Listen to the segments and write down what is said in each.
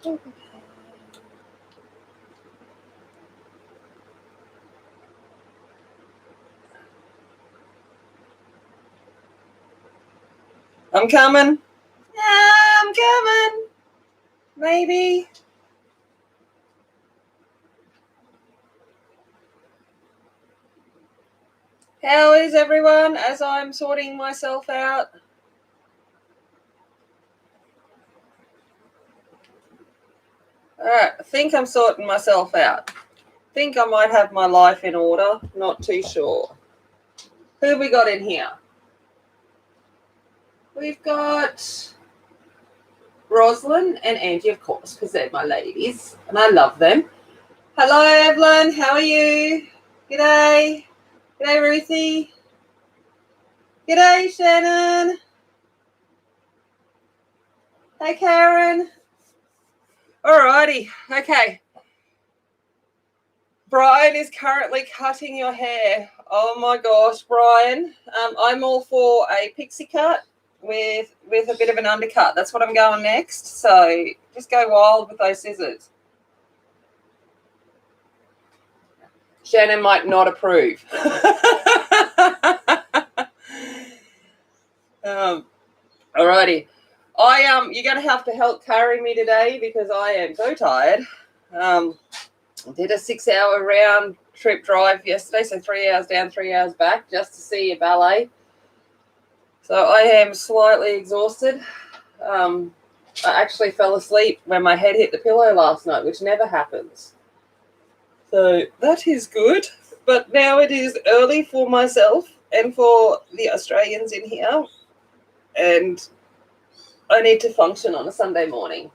I'm coming. I'm coming. Maybe. How is everyone as I'm sorting myself out? All right, I think I'm sorting myself out. I think I might have my life in order. Not too sure. Who have we got in here? We've got Rosalind and Angie, of course, because they're my ladies, and I love them. Hello, Evelyn. How are you? G'day. G'day, Ruthie. G'day, Shannon. Hey, Karen. Alrighty. Okay. Brian is currently cutting your hair. Oh my gosh, Brian. I'm all for a pixie cut with a bit of an undercut. That's what I'm going next. So just go wild with those scissors. Shannon might not approve. Alrighty. You're gonna have to help carry me today because I am so tired. Did a 6-hour round trip drive yesterday, so 3 hours down, 3 hours back, just to see a ballet. So I am slightly exhausted. I actually fell asleep when my head hit the pillow last night, which never happens. So that is good. But now it is early for myself and for the Australians in here. And I need to function on a Sunday morning.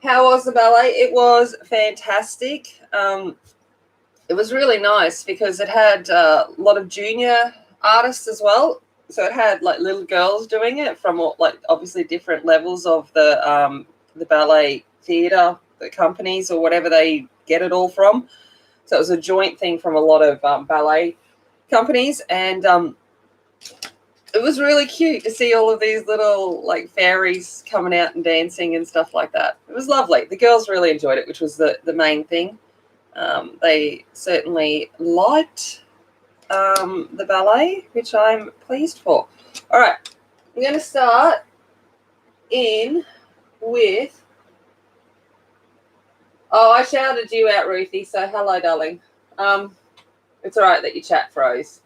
How was the ballet? It was fantastic. It was really nice because it had a lot of junior artists as well. So it had like little girls doing it from like obviously different levels of the ballet theatre, the companies or whatever they get it all from. So it was a joint thing from a lot of ballet companies, and it was really cute to see all of these little like fairies coming out and dancing and stuff like that. It was lovely. The girls really enjoyed it, which was the main thing. They certainly liked the ballet, which I'm pleased for. All right, I'm going to start in with... Oh, I shouted you out, Ruthie, so hello, darling. It's all right that your chat froze.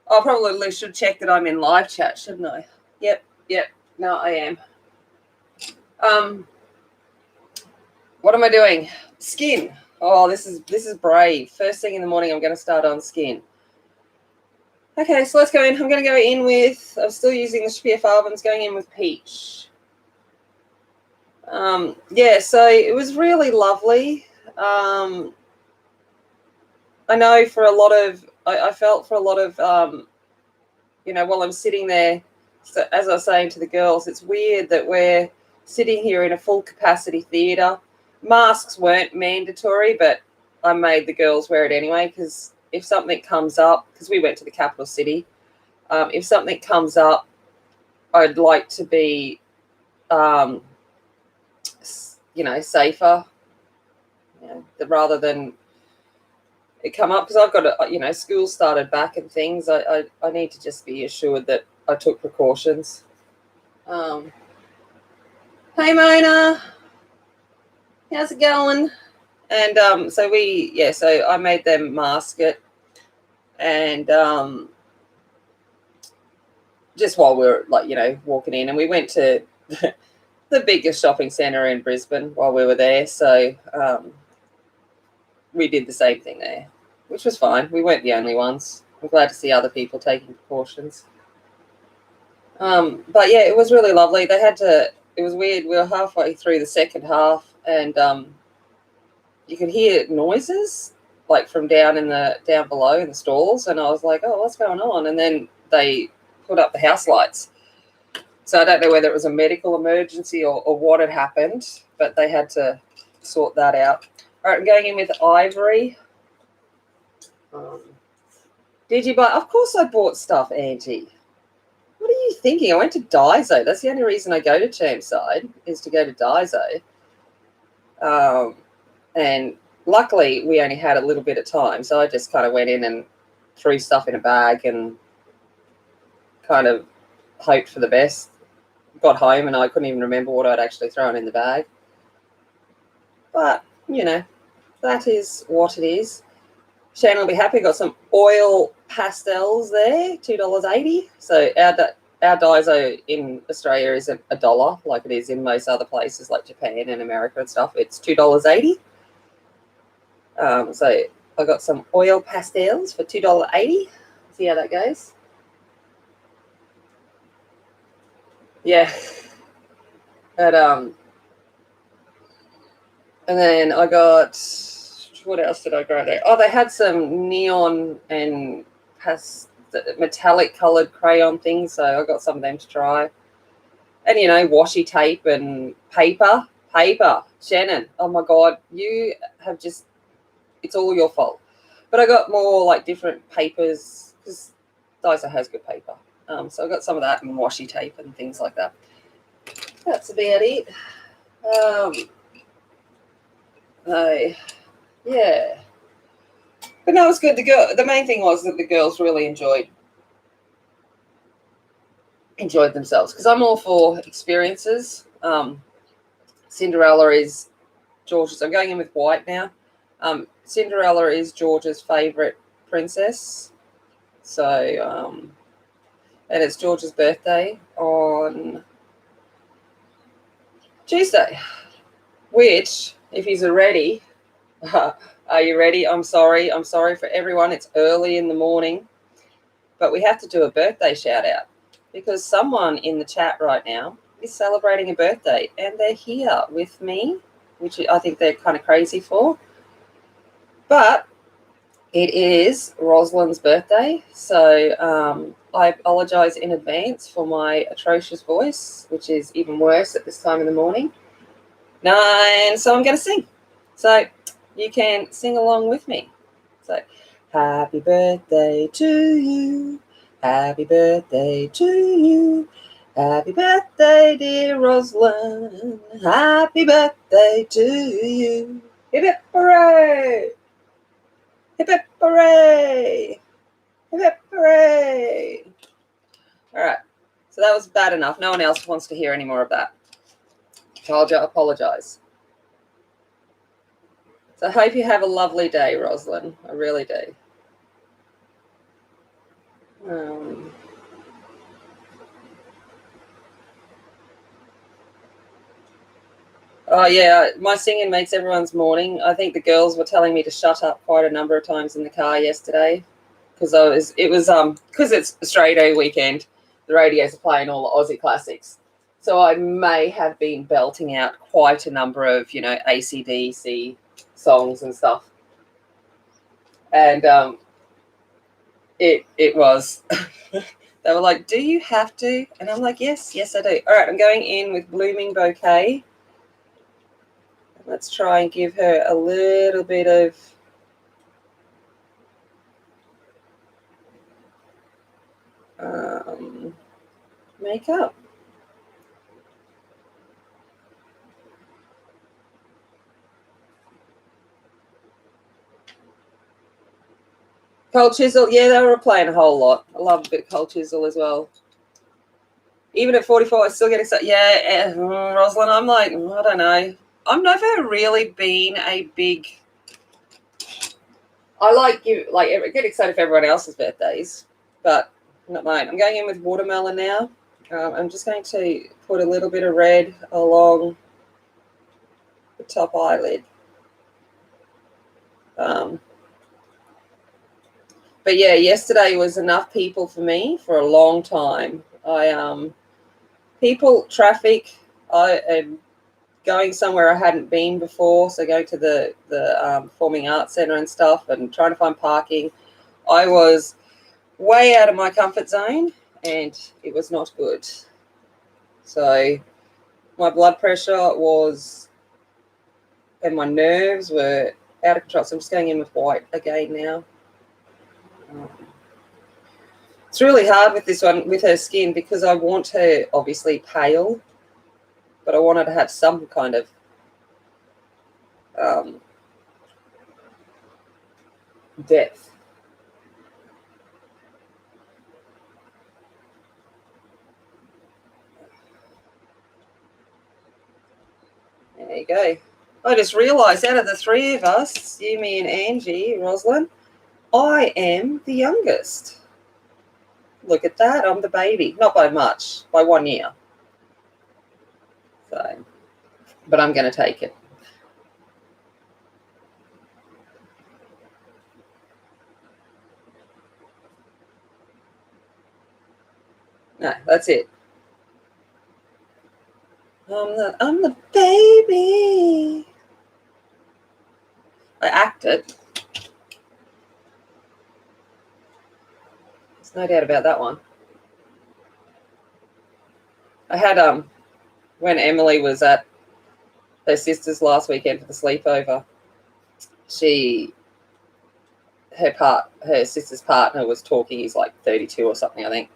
I probably should check that I'm in live chat, shouldn't I? Yep. No, I am. What am I doing? Skin. Oh, this is brave. First thing in the morning, I'm going to start on skin. Okay, so let's go in. I'm going to go in with... I'm still using the Spear Farbens, going in with Peach. Yeah, so it was really lovely. I know for a lot of... I felt for a lot of... while I'm sitting there, so as I was saying to the girls, it's weird that we're sitting here in a full capacity theatre. Masks weren't mandatory, but I made the girls wear it anyway because if something comes up, because we went to the capital city, if something comes up, I'd like to be, safer, rather than it come up, because I've got school started back and things. I need to just be assured that I took precautions. Hey Mona, how's it going? And so I made them mask it, and just while we were walking in, and we went to the biggest shopping centre in Brisbane while we were there, so we did the same thing there, which was fine. We weren't the only ones. I'm glad to see other people taking precautions. But yeah, it was really lovely. It was weird. We were halfway through the second half, and you could hear noises like from down below in the stalls, and I was like, oh, what's going on? And then they put up the house lights. So I don't know whether it was a medical emergency or what had happened, but they had to sort that out. All right, I'm going in with Ivory. Did you buy? Of course I bought stuff, Auntie. What are you you thinking? I went to Daiso. That's the only reason I go to Chermside, is to go to Daiso. And luckily, we only had a little bit of time, so I just kind of went in and threw stuff in a bag and kind of hoped for the best. Got home and I couldn't even remember what I'd actually thrown in the bag. But, you know, that is what it is. Shannon will be happy. Got some oil pastels there, $2.80. So our Daiso in Australia isn't $1 like it is in most other places like Japan and America and stuff. It's $2.80. So I got some oil pastels for $2.80. See how that goes. Yeah. But and then I got, what else did I grow there? Oh, they had some neon and metallic coloured crayon things, so I got some of them to try. And, you know, washi tape and paper. Shannon, oh my God, you have just, it's all your fault. But I got more like different papers because Daiso has good paper. So I got some of that and washi tape and things like that. That's about it. Yeah. But no, it was good. The main thing was that the girls really enjoyed themselves, because I'm all for experiences. Cinderella is George's. I'm going in with white now. Cinderella is George's favourite princess. So, and it's George's birthday on Tuesday, which, if he's ready, are you ready? I'm sorry for everyone. It's early in the morning, but we have to do a birthday shout out because someone in the chat right now is celebrating a birthday and they're here with me, which I think they're kind of crazy for. But it is Rosalind's birthday, so I apologise in advance for my atrocious voice, which is even worse at this time in the morning. And so I'm going to sing. So you can sing along with me. So, happy birthday to you. Happy birthday to you. Happy birthday, dear Rosalind. Happy birthday to you. Hip hip hooray! Hip hip hooray! Hip hip hooray! All right. So that was bad enough. No one else wants to hear any more of that. Told you, I apologise. So I hope you have a lovely day, Rosalind. I really do. Oh, yeah, my singing makes everyone's morning. I think the girls were telling me to shut up quite a number of times in the car yesterday because because it's Australia Day weekend, the radios are playing all the Aussie classics. So I may have been belting out quite a number of, you know, AC/DC songs and stuff. And it was, they were like, do you have to? And I'm like, yes, I do. All right, I'm going in with Blooming Bouquet. Let's try and give her a little bit of makeup. Cold Chisel, yeah, they were playing a whole lot. I love a bit of Cold Chisel as well. Even at 44, I still get excited. Yeah, Rosalind, I'm like, I don't know. I've never really been a big. I get excited for everyone else's birthdays, but not mine. I'm going in with watermelon now. I'm just going to put a little bit of red along the top eyelid. But yeah, yesterday was enough people for me for a long time. Traffic. I am going somewhere I hadn't been before, so going to the Performing Arts Centre and stuff and trying to find parking. I was way out of my comfort zone and it was not good. So my blood pressure and my nerves were out of control. So I'm just going in with white again now. It's really hard with this one, with her skin, because I want her obviously pale, but I want her to have some kind of depth. There you go. I just realised out of the three of us, you, me and Angie, Roslyn, I am the youngest. Look at that. I'm the baby. Not by much, by 1 year. So, but I'm going to take it. No, that's it. I'm the baby. I acted. There's no doubt about that one. I had when Emily was at her sister's last weekend for the sleepover, her sister's partner was talking. He's like 32 or something, I think.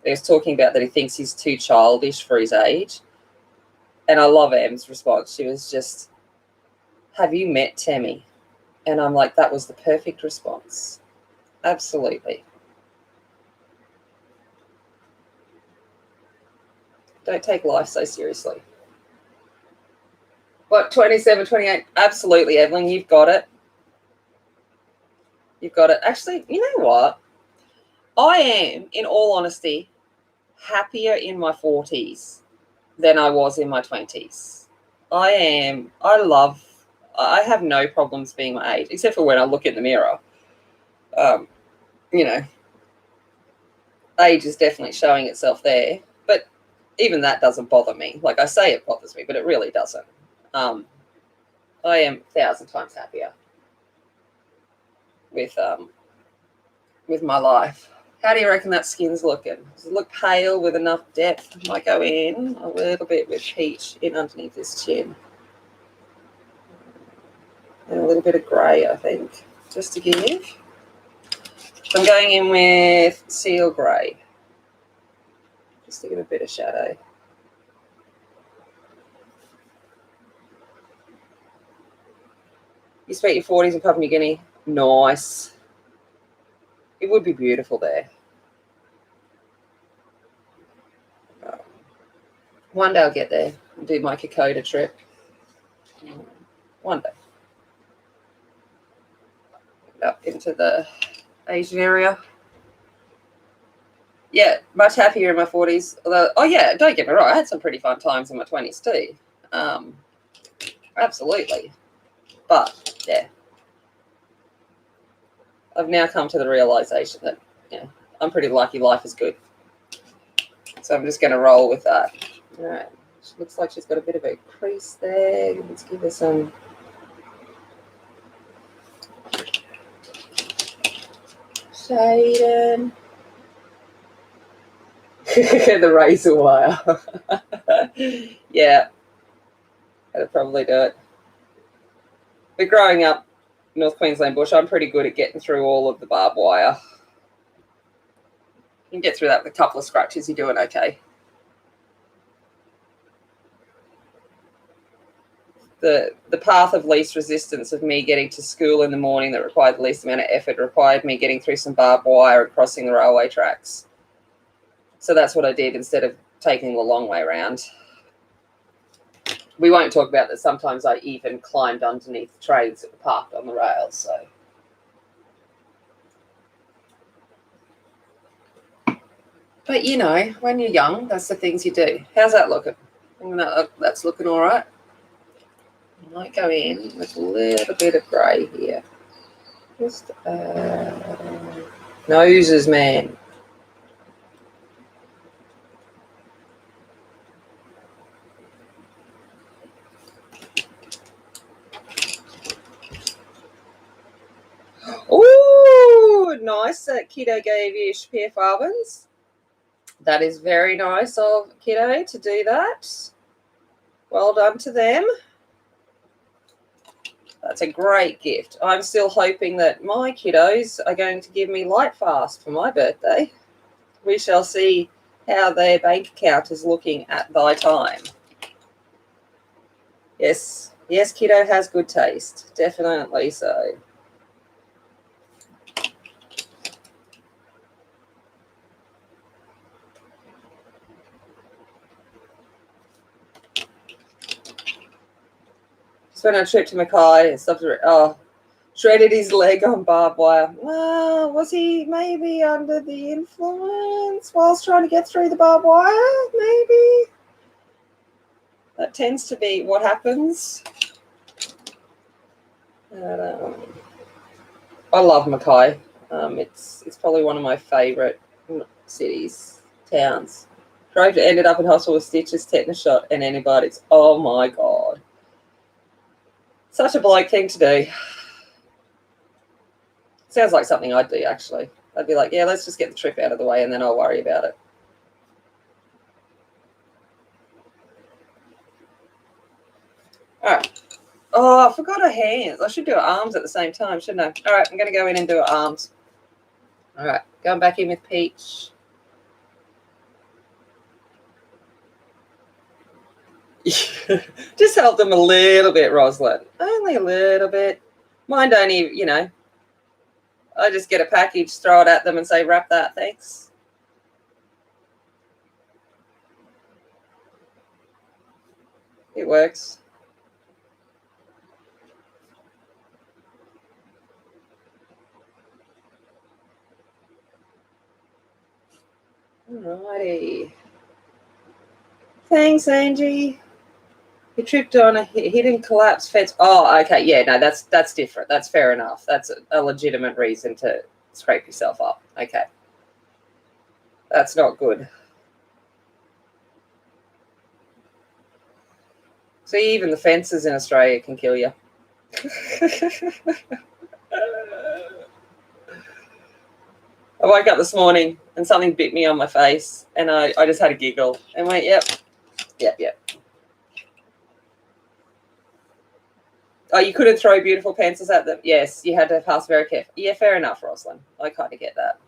He was talking about that he thinks he's too childish for his age. And I love Em's response. She was just, have you met Tammy? And I'm like, that was the perfect response. Absolutely. Don't take life so seriously. What, 27, 28? Absolutely, Evelyn, you've got it. You've got it. Actually, you know what? I am, in all honesty, happier in my 40s than I was in my 20s. I have no problems being my age, except for when I look in the mirror. You know, age is definitely showing itself there. But even that doesn't bother me. Like I say, it bothers me, but it really doesn't. I am 1,000 times happier with my life. How do you reckon that skin's looking? Does it look pale with enough depth? I might go in a little bit with peach in underneath this chin. And a little bit of grey, I think, just to give. I'm going in with seal grey, just to give a bit of shadow. You spent your 40s in Papua New Guinea. Nice. It would be beautiful there. One day I'll get there and do my Kokoda trip. One day. Up into the Asian area. Yeah, much happier in my 40s. Although, oh yeah, don't get me wrong, I had some pretty fun times in my 20s too. Absolutely. But, yeah. I've now come to the realisation that, yeah, I'm pretty lucky, life is good. So I'm just going to roll with that. All right. She looks like she's got a bit of a crease there. Let's give her some shading. The razor wire. Yeah. That'd probably do it. But growing up North Queensland bush, I'm pretty good at getting through all of the barbed wire. You can get through that with a couple of scratches, you're doing okay. The path of least resistance of me getting to school in the morning that required the least amount of effort required me getting through some barbed wire and crossing the railway tracks. So that's what I did instead of taking the long way around. We won't talk about that. Sometimes I even climbed underneath trains that were parked on the rails. So, but you know, when you're young, that's the things you do. How's that looking? That's looking all right. I might go in with a little bit of grey here. Just noses, man. Oh, nice that Kiddo gave you Spear Farbens. That is very nice of Kiddo to do that. Well done to them. That's a great gift. I'm still hoping that my kiddos are going to give me Light Fast for my birthday. We shall see how their bank account is looking at thy time. Yes, yes, kiddo has good taste. Definitely so. Just went on a trip to Mackay and stuff. Oh, shredded his leg on barbed wire. Well, was he maybe under the influence whilst trying to get through the barbed wire? Maybe. That tends to be what happens. But, I love Mackay. It's probably one of my favourite cities, towns. Ended up in hospital with stitches, tetanus shot, and antibiotics. Oh my god. Such a bloke thing to do. Sounds like something I'd do, actually. I'd be like, yeah, let's just get the trip out of the way and then I'll worry about it. All right. Oh, I forgot her hands. I should do her arms at the same time, shouldn't I? All right, I'm going to go in and do her arms. All right, going back in with Peach. Just help them a little bit, Rosalind. Only a little bit. Mine don't even, you know. I just get a package, throw it at them and say, wrap that, thanks. It works. Alrighty. Thanks, Angie. He tripped on a hidden collapse fence. Oh, okay. Yeah, no, that's different. That's fair enough. That's a legitimate reason to scrape yourself up. Okay. That's not good. See, even the fences in Australia can kill you. I woke up this morning and something bit me on my face and I just had a giggle and went, yep. Oh, you couldn't throw beautiful pencils at them? Yes, you had to pass very carefully. Yeah, fair enough, Rosalind. I kind of get that.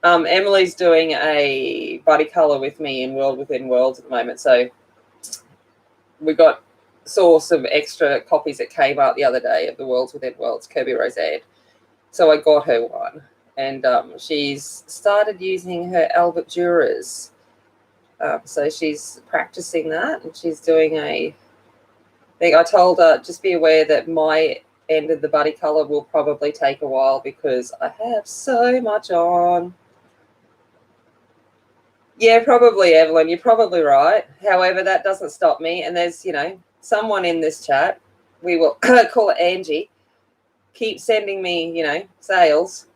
Emily's doing a buddy colour with me in World Within Worlds at the moment. So we saw some extra copies that came out the other day of the Worlds Within Worlds, Kirby Roseanne. So I got her one. And she's started using her Albert Durers. So she's practicing that and she's doing a thing. I told her, just be aware that my end of the buddy colour will probably take a while because I have so much on. Yeah, probably, Evelyn. You're probably right. However, that doesn't stop me. And there's, someone in this chat, we will call it Angie, keep sending me, sales,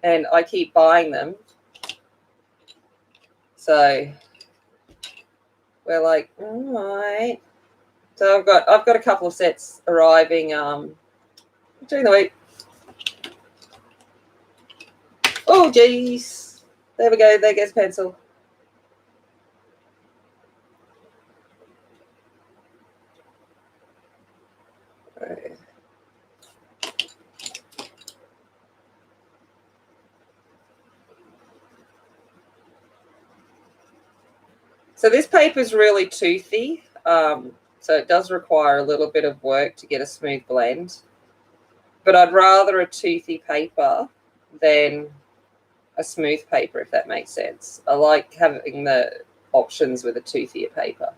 and I keep buying them. So we're like, all right. So I've got a couple of sets arriving during the week. Oh, geez. There we go. There goes pencil. Right. So this paper is really toothy. So it does require a little bit of work to get a smooth blend. But I'd rather a toothy paper than a smooth paper, if that makes sense. I like having the options with a toothier paper.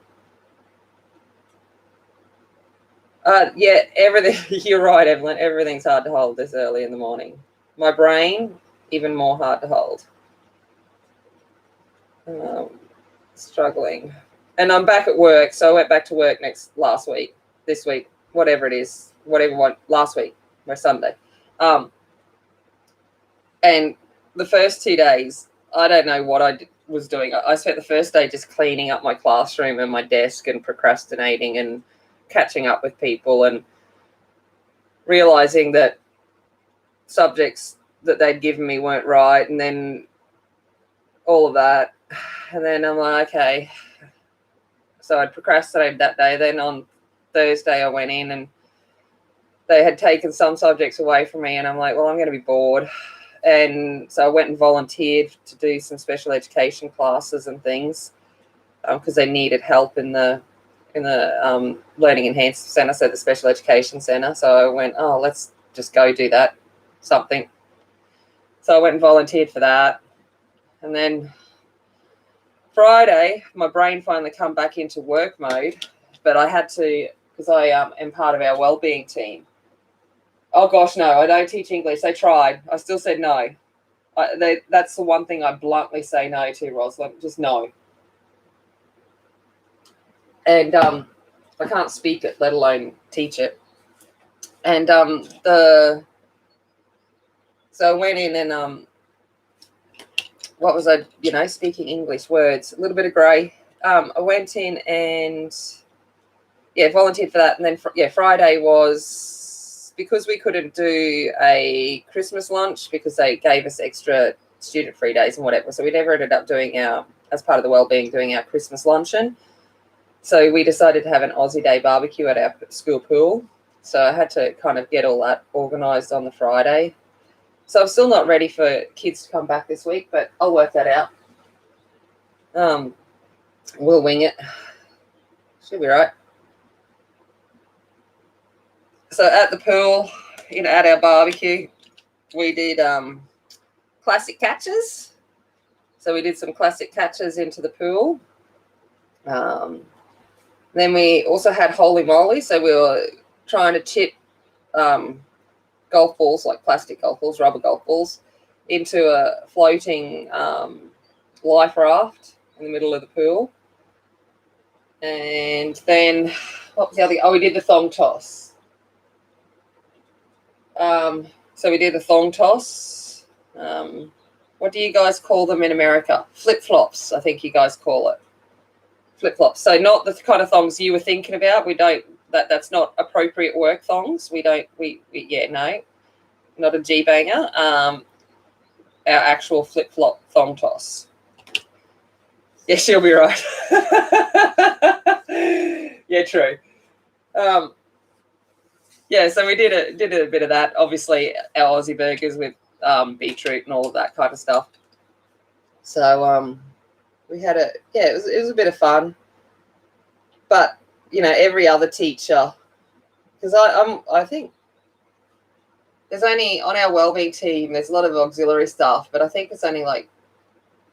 Yeah, everything. You're right, Evelyn. Everything's hard to hold this early in the morning. My brain, even more hard to hold. Struggling. And I'm back at work, so I went back to work this week, whatever it is, last week, my Sunday. And the first 2 days, I don't know what I was doing. I spent the first day just cleaning up my classroom and my desk and procrastinating and catching up with people and realizing that subjects that they'd given me weren't right, and then all of that. And then I'm like, okay. So I'd procrastinated that day. Then on Thursday, I went in and they had taken some subjects away from me. And I'm like, well, I'm going to be bored. and so I went and volunteered to do some special education classes and things because they needed help in the learning enhanced centre, so the special education centre. So I went, oh, let's just go do that, something. So I went and volunteered for that. And then Friday, my brain finally come back into work mode, but I had to, because I am part of our wellbeing team. Oh, gosh, no, I don't teach English. They tried. I still said no. That's the one thing I bluntly say no to, Rosalind, just no. And I can't speak it, let alone teach it. And so I went in and what was I, speaking English words, a little bit of grey. I went in and, volunteered for that. And then, Friday was, because we couldn't do a Christmas lunch because they gave us extra student-free days and whatever. So we never ended up doing as part of the wellbeing, doing our Christmas luncheon. So we decided to have an Aussie Day barbecue at our school pool. So I had to kind of get all that organised on the Friday. So I'm still not ready for kids to come back this week, but I'll work that out. We'll wing it. Should be right. So at the pool, at our barbecue, we did classic catches. So we did some classic catches into the pool. Then we also had holy moly. So we were trying to chip golf balls, like plastic golf balls, rubber golf balls, into a floating life raft in the middle of the pool. And then, what was the other? Oh, we did the thong toss. So we did the thong toss. What do you guys call them in America? Flip-flops, I think you guys call it. Flip-flops. So not the kind of thongs you were thinking about. We don't, that's not appropriate work thongs. No, not a G-banger. Our actual flip-flop thong toss. Yes, you'll be right. Yeah, true. So we did a bit of that. Obviously, our Aussie burgers with beetroot and all of that kind of stuff. So we had it was a bit of fun. But every other teacher, because I think there's only on our wellbeing team. There's a lot of auxiliary staff, but I think it's only like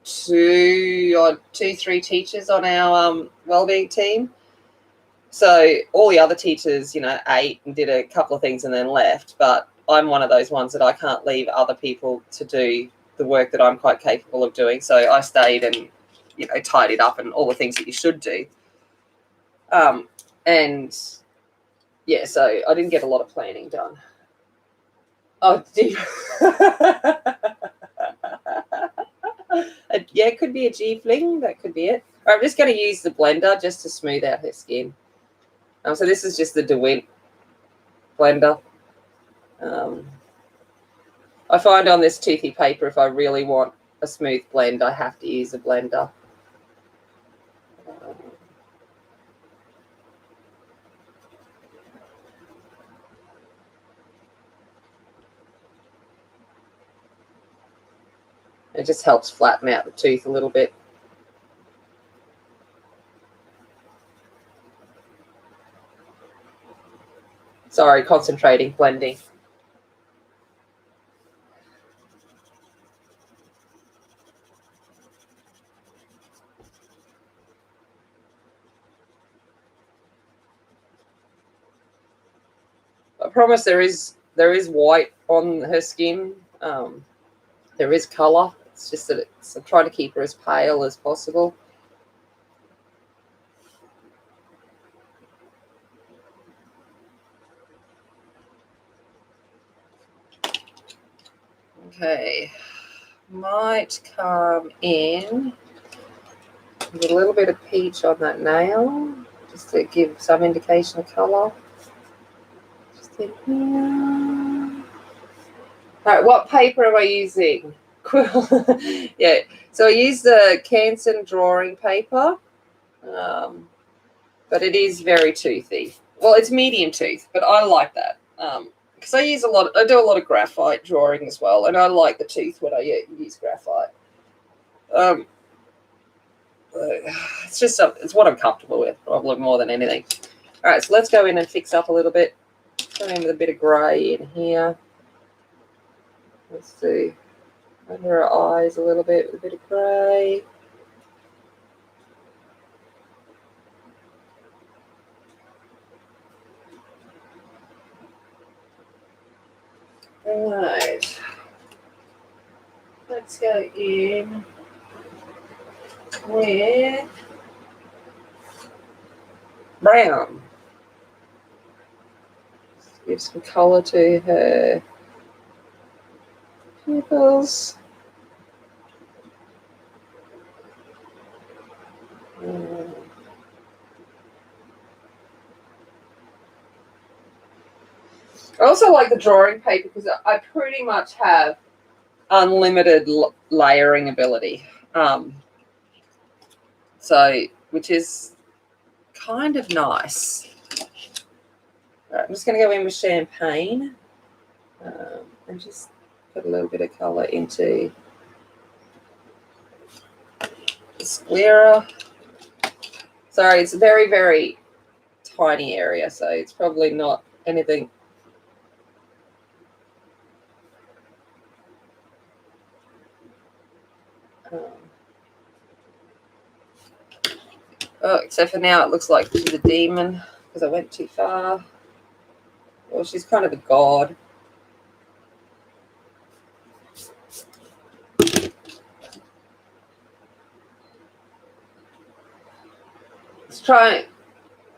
2, 3 teachers on our wellbeing team. So all the other teachers, ate and did a couple of things and then left. But I'm one of those ones that I can't leave other people to do the work that I'm quite capable of doing. So I stayed and, tidied up and all the things that you should do. So I didn't get a lot of planning done. Oh, dear. It could be a G-fling. That could be it. All right, I'm just going to use the blender just to smooth out her skin. So this is just the DeWint blender. I find on this toothy paper, if I really want a smooth blend, I have to use a blender. It just helps flatten out the tooth a little bit. Sorry, concentrating, blending. I promise there is white on her skin. There is colour. It's just that I'm trying to keep her as pale as possible. Okay, might come in with a little bit of peach on that nail, just to give some indication of colour. Just in here. All right, what paper am I using? Quill. Yeah, so I use the Canson drawing paper, but it is very toothy. Well, it's medium tooth, but I like that because I do a lot of graphite drawing as well, and I like the teeth when I use graphite. It's what I'm comfortable with, probably more than anything. All right, so let's go in and fix up a little bit. Go in with a bit of grey in here. Let's see, under her eyes a little bit with a bit of grey. Right, let's go in with brown. Give some colour to her pupils. I also like the drawing paper because I pretty much have unlimited layering ability. Which is kind of nice. Right, I'm just going to go in with champagne and just put a little bit of colour into the sclera. Sorry, it's a very, very tiny area, so it's probably not anything. Except for now it looks like she's a demon because I went too far. Well, she's kind of a god. Let's try.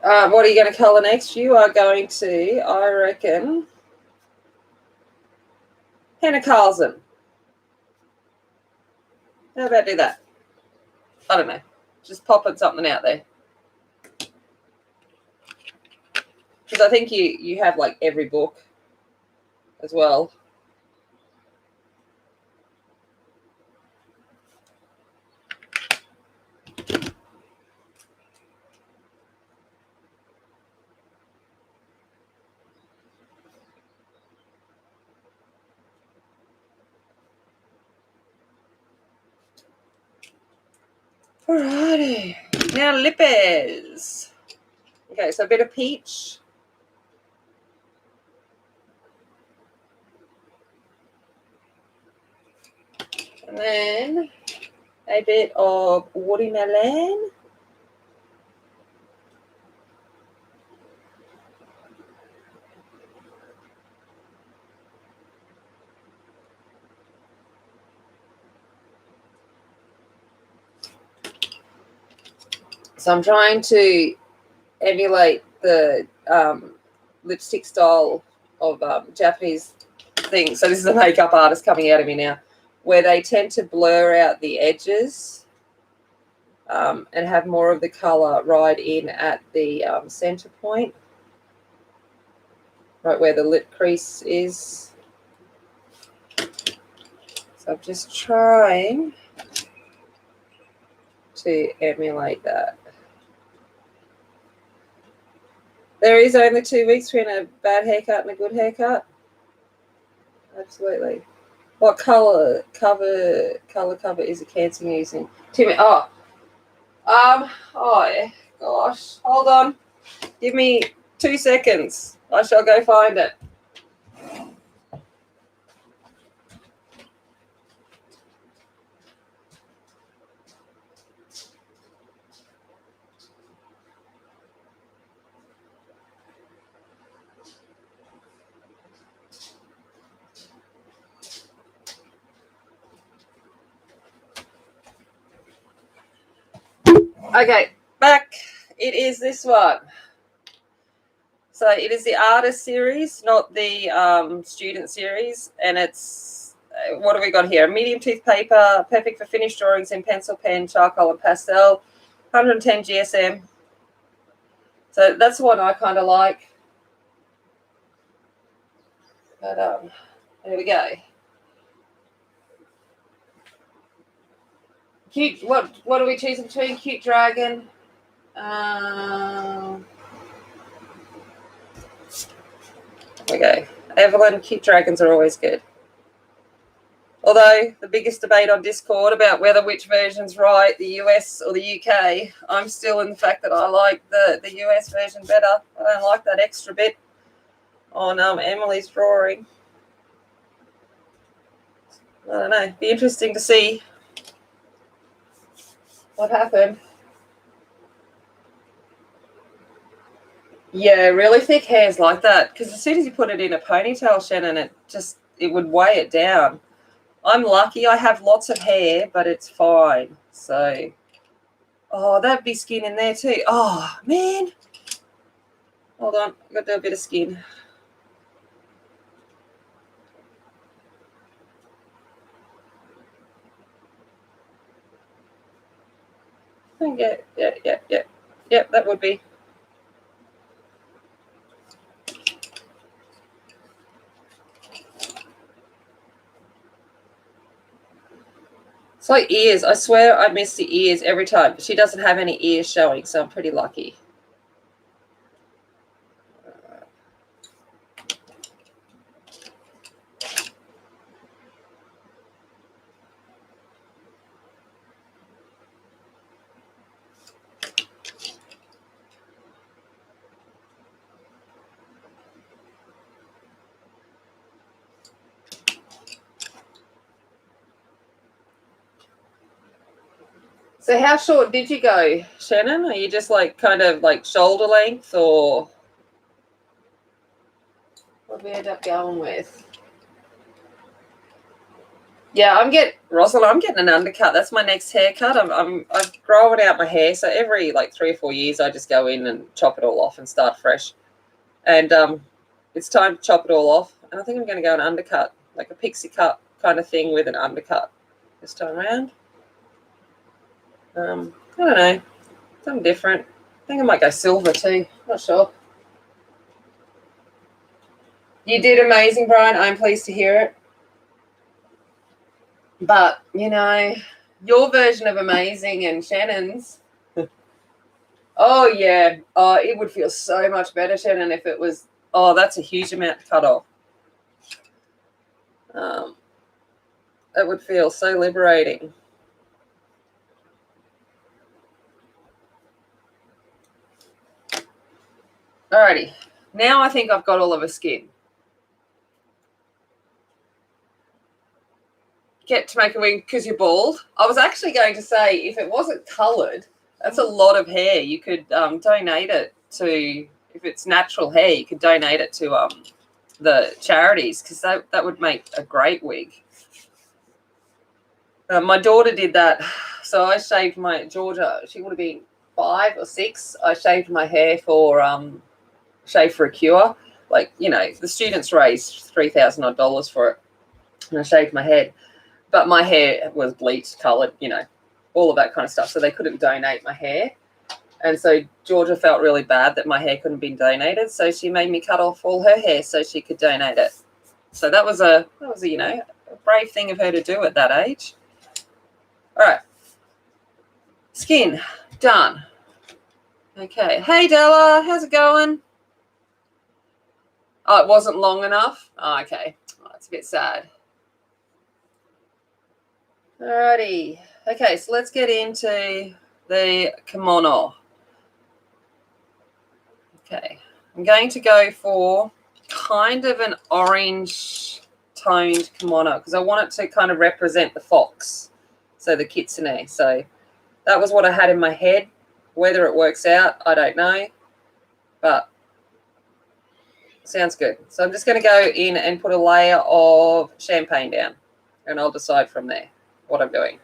What are you going to colour next? You are going to, I reckon, Hannah Carlson. How about do that? I don't know. Just popping something out there. Because I think you have like every book as well. Alrighty. Now lippers. Okay, so a bit of peach. And then a bit of watermelon. So I'm trying to emulate the lipstick style of Japanese thing. So this is a makeup artist coming out of me now, where they tend to blur out the edges and have more of the colour right in at the centre point, right where the lip crease is. So I'm just trying to emulate that. There is only 2 weeks between a bad haircut and a good haircut. Absolutely. What color cover is a Cancer using? Timmy. Oh, gosh. Hold on. Give me 2 seconds. I shall go find it. Okay, back. It is this one. So it is the artist series, not the student series, and it's what have we got here? Medium tooth paper, perfect for finished drawings in pencil, pen, charcoal, and pastel. 110 GSM. So that's the one I kind of like. But there we go. Cute. What are we choosing between? Cute dragon. Okay. Evelyn, cute dragons are always good. Although the biggest debate on Discord about whether which version's right, the US or the UK, I'm still in the fact that I like the US version better. I don't like that extra bit on Emily's drawing. I don't know. Be interesting to see what happened. Yeah, really thick hair's like that, because as soon as you put it in a ponytail, Shannon, it would weigh it down. I'm lucky I have lots of hair, but it's fine. So, oh, that'd be skin in there too. Oh, man. Hold on. I've got to do a bit of skin. Yeah, that would be. It's like ears. I swear I miss the ears every time. But she doesn't have any ears showing, so I'm pretty lucky. So how short did you go, Shannon? Are you just like kind of like shoulder length, or what did we end up going with? Yeah, Rosalind, I'm getting an undercut. That's my next haircut. I'm growing out my hair, so every like 3 or 4 years I just go in and chop it all off and start fresh. And it's time to chop it all off. And I think I'm going to go an undercut, like a pixie cut kind of thing with an undercut this time around. I don't know, something different. I think I might go silver too. Not sure. You did amazing, Brian. I'm pleased to hear it. But, you know, your version of amazing and Shannon's. Oh, yeah. Oh, it would feel so much better, Shannon, if it was. Oh, that's a huge amount to cut off. That would feel so liberating. Alrighty. Now I think I've got all of her skin. Get to make a wing because you're bald. I was actually going to say, if it wasn't coloured, that's a lot of hair. You could donate it to, if it's natural hair, you could donate it to the charities, because that would make a great wig. My daughter did that. So I shaved my Georgia. She would have been 5 or 6. I shaved my hair for Shave for a Cure. Like, you know, the students raised $3,000 odd for it, and I shaved my head. But my hair was bleached, coloured, you know, all of that kind of stuff. So they couldn't donate my hair. And so Georgia felt really bad that my hair couldn't be donated. So she made me cut off all her hair so she could donate it. So that was a you know, a brave thing of her to do at that age. All right. Skin, done. Okay. Hey, Della, how's it going? Oh, it wasn't long enough? Oh, okay. Oh, that's a bit sad. Alrighty. Okay, so let's get into the kimono. Okay. I'm going to go for kind of an orange toned kimono because I want it to kind of represent the fox, so the kitsune. So that was what I had in my head. Whether it works out, I don't know, but sounds good. So I'm just going to go in and put a layer of champagne down, and I'll decide from there what I'm doing.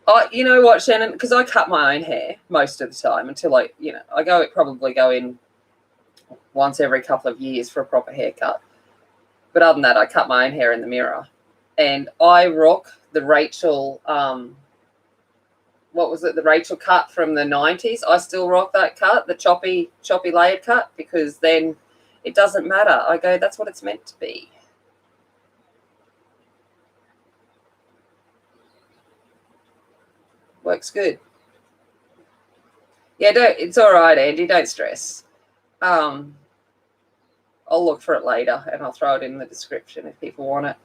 Oh, you know what, Shannon? Because I cut my own hair most of the time until I probably go in once every couple of years for a proper haircut. But other than that, I cut my own hair in the mirror. And I rock the Rachel, what was it? The Rachel cut from the 90s. I still rock that cut, the choppy layered cut, because then it doesn't matter. I go, that's what it's meant to be. Works good. Yeah, it's all right, Andy. Don't stress. I'll look for it later and I'll throw it in the description if people want it.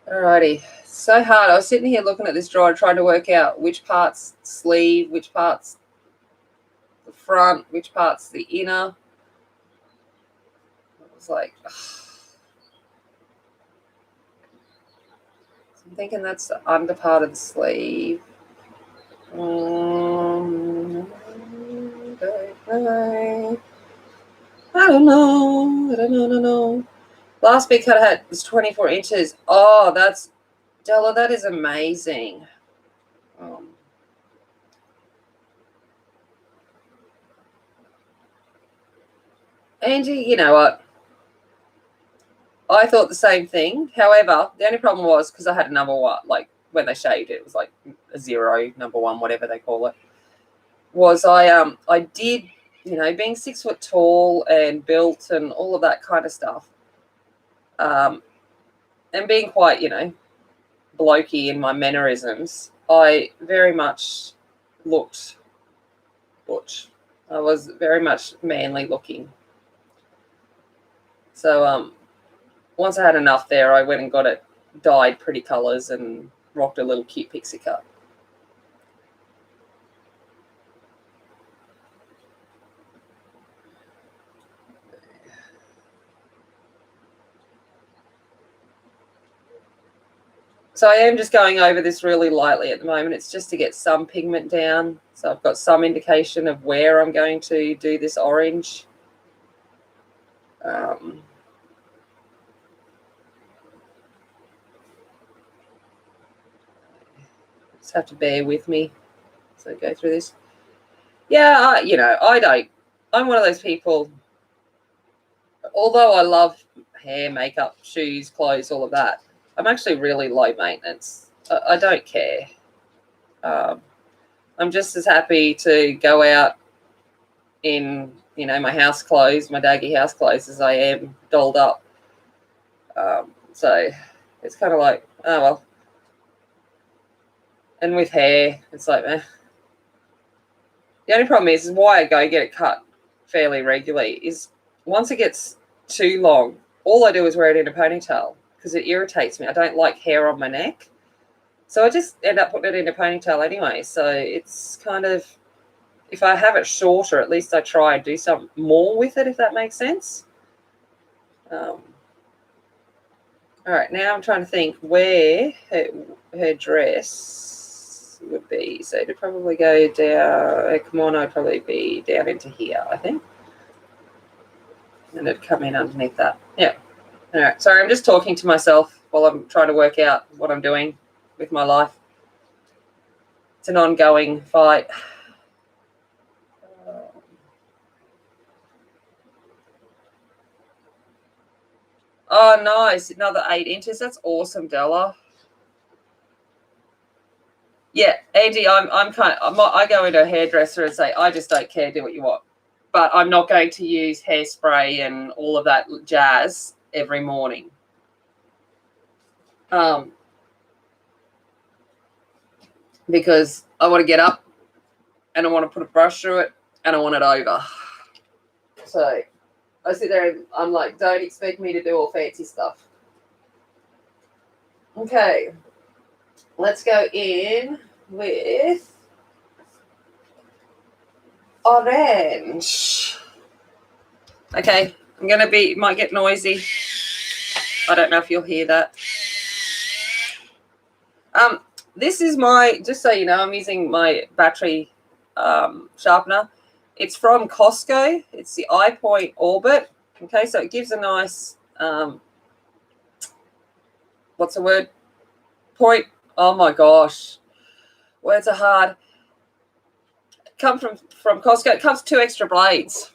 Alrighty. So hard. I was sitting here looking at this drawer trying to work out which part's sleeve, which part's the front, which part's the inner. I was like, ugh. I'm thinking that's the under part of the sleeve. I don't know. Last big cut I had was 24 inches. Oh, that's, Della, that is amazing. Angie, you know what? I thought the same thing. However, the only problem was because I had a number one, like when they shaved it, it was like a 0, number 1, whatever they call it. Was I did, you know, being 6 foot tall and built and all of that kind of stuff, and being quite, you know, blokey in my mannerisms, I very much looked butch. I was very much manly looking. So once I had enough there, I went and got it dyed pretty colours and rocked a little cute pixie cut. So I am just going over this really lightly at the moment. It's just to get some pigment down. So I've got some indication of where I'm going to do this orange. Just have to bear with me. So go through this. Yeah, you know, I'm one of those people, although I love hair, makeup, shoes, clothes, all of that, I'm actually really low maintenance. I don't care. I'm just as happy to go out in, you know, my house clothes, my daggy house clothes, as I am dolled up. So it's kind of like, oh, well. And with hair, it's like, eh. The only problem is why I go get it cut fairly regularly is once it gets too long, all I do is wear it in a ponytail because it irritates me. I don't like hair on my neck. So I just end up putting it in a ponytail anyway. So it's kind of, if I have it shorter, at least I try and do some more with it, if that makes sense. All right, now I'm trying to think where her dress would be. So it'd probably go down, her kimono would probably be down into here, I think. And it'd come in underneath that. Yeah. All right, sorry, I'm just talking to myself while I'm trying to work out what I'm doing with my life. It's an ongoing fight. Oh, nice. Another 8 inches. That's awesome, Della. Yeah, Andy, I go into a hairdresser and say, I just don't care, do what you want. But I'm not going to use hairspray and all of that jazz every morning. Because I want to get up and I want to put a brush through it and I want it over. So I sit there and I'm like, don't expect me to do all fancy stuff. Okay. Let's go in with orange. Okay. Might get noisy. I don't know if you'll hear that. This is just so you know, I'm using my battery sharpener. It's from Costco. It's the iPoint Orbit. Okay, so it gives a nice, what's the word? Point. Oh my gosh. Words are hard. Come from Costco. It comes 2 extra blades.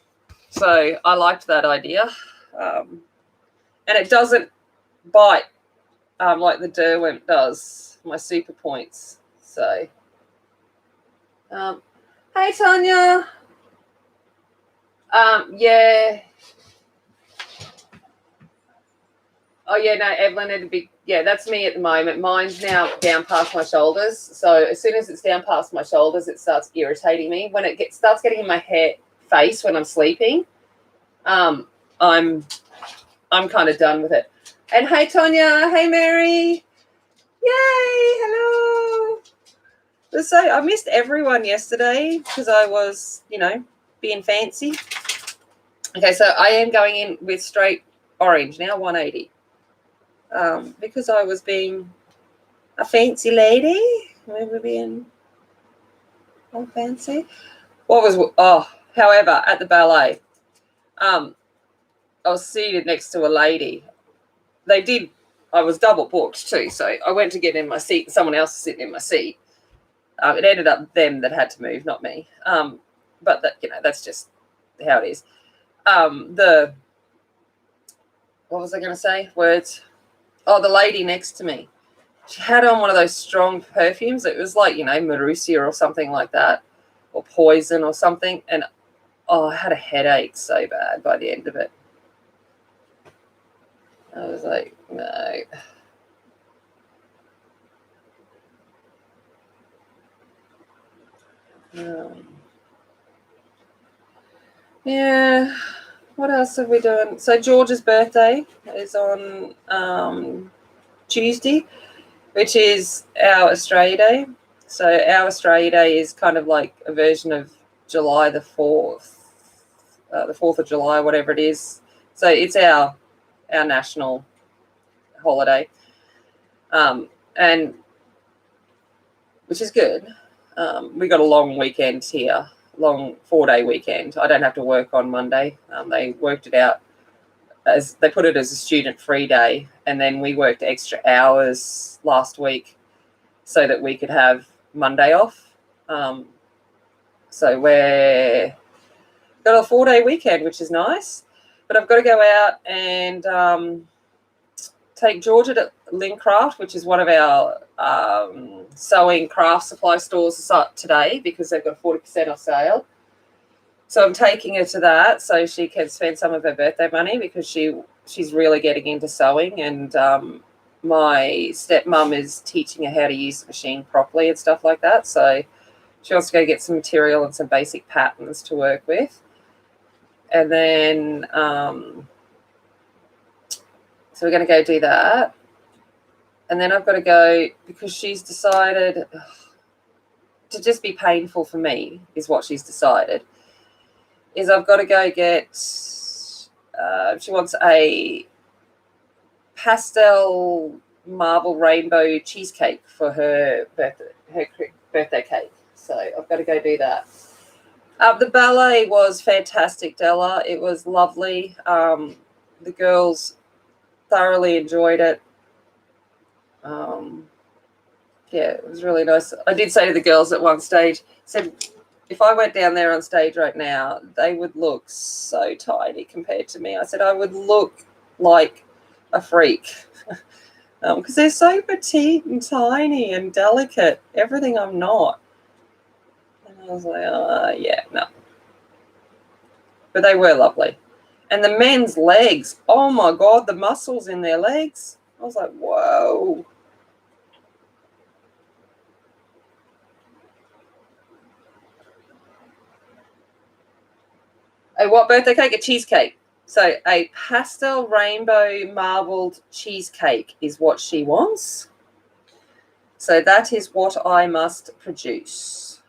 So I liked that idea. And it doesn't bite like the Derwent does, my super points. So Hey, Tanya. Yeah. Oh, yeah, no, Evelyn, it'd be, yeah, that's me at the moment. Mine's now down past my shoulders. So as soon as it's down past my shoulders, it starts irritating me. When it starts getting in my face when I'm sleeping, I'm kind of done with it. And hey, Tanya. Hey, Mary. Yay. Hello. So I missed everyone yesterday because I was, being fancy. Okay, so I am going in with straight orange now, 180. Because I was being a fancy lady. We were being all fancy. However, at the ballet, I was seated next to a lady. I was double booked too, so I went to get in my seat and someone else was sitting in my seat. It ended up them that had to move, not me. But that's just how it is. What was I going to say? Words. Oh, the lady next to me. She had on one of those strong perfumes. It was like, Marussia or something like that, or Poison or something. And, I had a headache so bad by the end of it. I was like, no. Yeah. What else have we done? So George's birthday is on Tuesday, which is our Australia Day. So our Australia Day is kind of like a version of July the 4th, the 4th of July, whatever it is. So it's our national holiday, and which is good. We got a long weekend here, long 4-day weekend. I don't have to work on Monday. They worked it out as they put it as a student-free day, and then we worked extra hours last week so that we could have Monday off. So we're got a 4-day weekend, which is nice. But I've got to go out and take Georgia to Lincraft, which is one of our sewing craft supply stores today because they've got a 40% off sale. So I'm taking her to that so she can spend some of her birthday money because she's really getting into sewing, and my stepmom is teaching her how to use the machine properly and stuff like that. So she wants to go get some material and some basic patterns to work with. And then so we're going to go do that. And then I've got to go because she's decided to just be painful for me is what she's decided. Is I've got to go get, she wants a pastel marble rainbow cheesecake for her birthday cake. So I've got to go do that. The ballet was fantastic, Della. It was lovely. The girls thoroughly enjoyed it. Yeah, it was really nice. I did say to the girls at one stage, said, if I went down there on stage right now, they would look so tiny compared to me. I said I would look like a freak because they're so petite and tiny and delicate, everything I'm not. And I was like, yeah, no. But they were lovely. And the men's legs, oh my God, the muscles in their legs. I was like, whoa. What birthday cake? A cheesecake. So a pastel rainbow marbled cheesecake is what she wants. So that is what I must produce.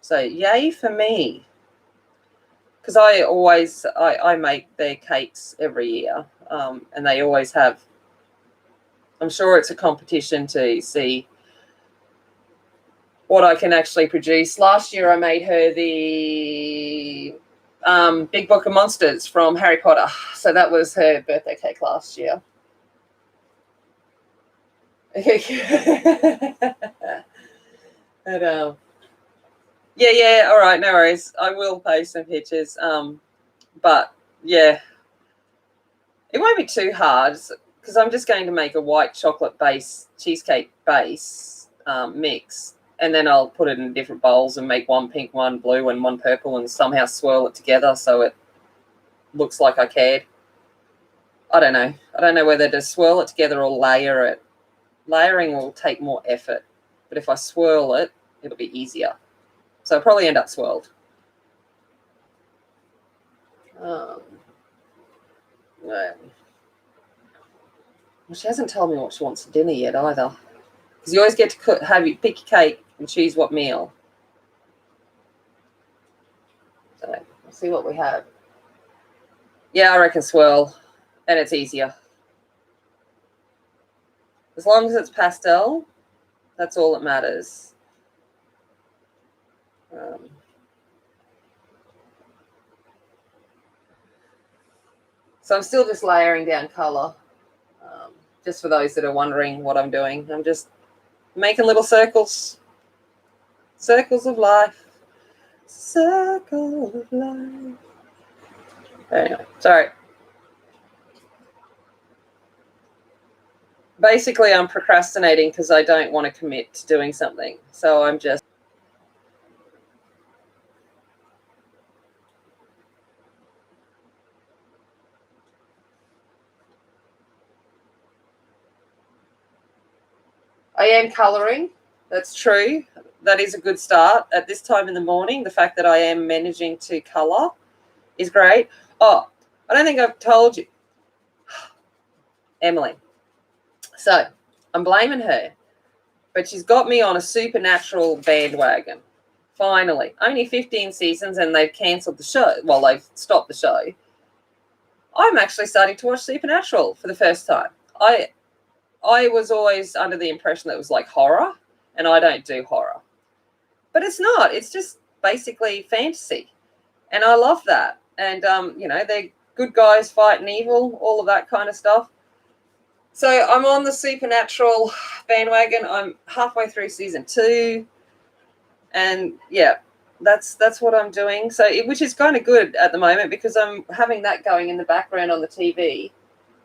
So yay for me. Because I make their cakes every year, and they always have. I'm sure it's a competition to see what I can actually produce. Last year I made her the Big Book of Monsters from Harry Potter. So that was her birthday cake last year. And, yeah, all right, no worries. I will post some pictures. But yeah, it won't be too hard because I'm just going to make a white chocolate base cheesecake base mix, and then I'll put it in different bowls and make one pink, one blue, and one purple, and somehow swirl it together so it looks like I cared. I don't know. I don't know whether to swirl it together or layer it. Layering will take more effort, but if I swirl it, it'll be easier. So I'll probably end up swirled. Well, she hasn't told me what she wants for dinner yet either. Because you always get to pick your cake and choose what meal. So we'll see what we have. Yeah, I reckon swirl, and it's easier. As long as it's pastel, that's all that matters. So I'm still just layering down colour. Just for those that are wondering what I'm doing, I'm just making little circles. Circles of life. Circle of life. Anyway, sorry. Basically, I'm procrastinating because I don't want to commit to doing something. So I'm just... I am colouring. That's true. That is a good start. At this time in the morning, the fact that I am managing to colour is great. Oh, I don't think I've told you. Emily. So I'm blaming her, but she's got me on a supernatural bandwagon. Finally. Only 15 seasons and they've cancelled the show. Well, they've stopped the show. I'm actually starting to watch Supernatural for the first time. I was always under the impression that it was like horror, and I don't do horror. But it's not. It's just basically fantasy. And I love that. And, they're good guys fighting evil, all of that kind of stuff. So I'm on the Supernatural bandwagon. I'm halfway through season 2. And, yeah, that's what I'm doing. So, which is kind of good at the moment because I'm having that going in the background on the TV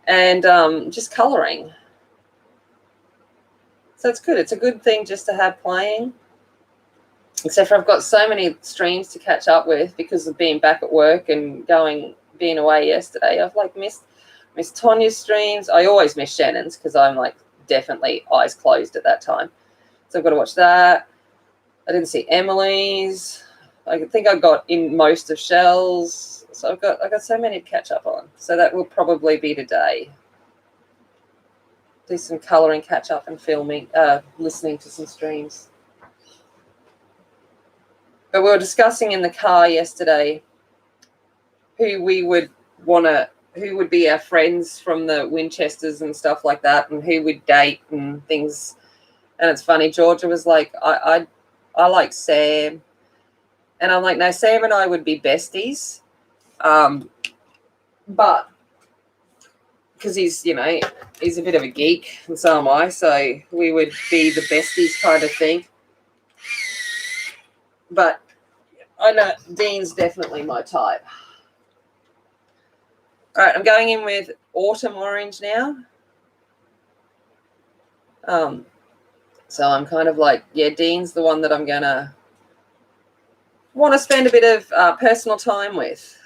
and just colouring. So it's good. It's a good thing just to have playing. Except for I've got so many streams to catch up with because of being back at work and being away yesterday. I've missed Tanya's streams. I always miss Shannon's because I'm definitely eyes closed at that time. So I've got to watch that. I didn't see Emily's. I think I got in most of Shell's. So I've got so many to catch up on. So that will probably be today. Do some colouring, catch up and filming, listening to some streams. But we were discussing in the car yesterday who would be our friends from the Winchesters and stuff like that, and who would date and things. And it's funny, Georgia was like, I like Sam. And I'm like, no, Sam and I would be besties. But because he's a bit of a geek, and so am I, so we would be the besties kind of thing. But I know Dean's definitely my type. All right, I'm going in with Autumn Orange now. So I'm kind of like, yeah, Dean's the one that I'm going to want to spend a bit of personal time with.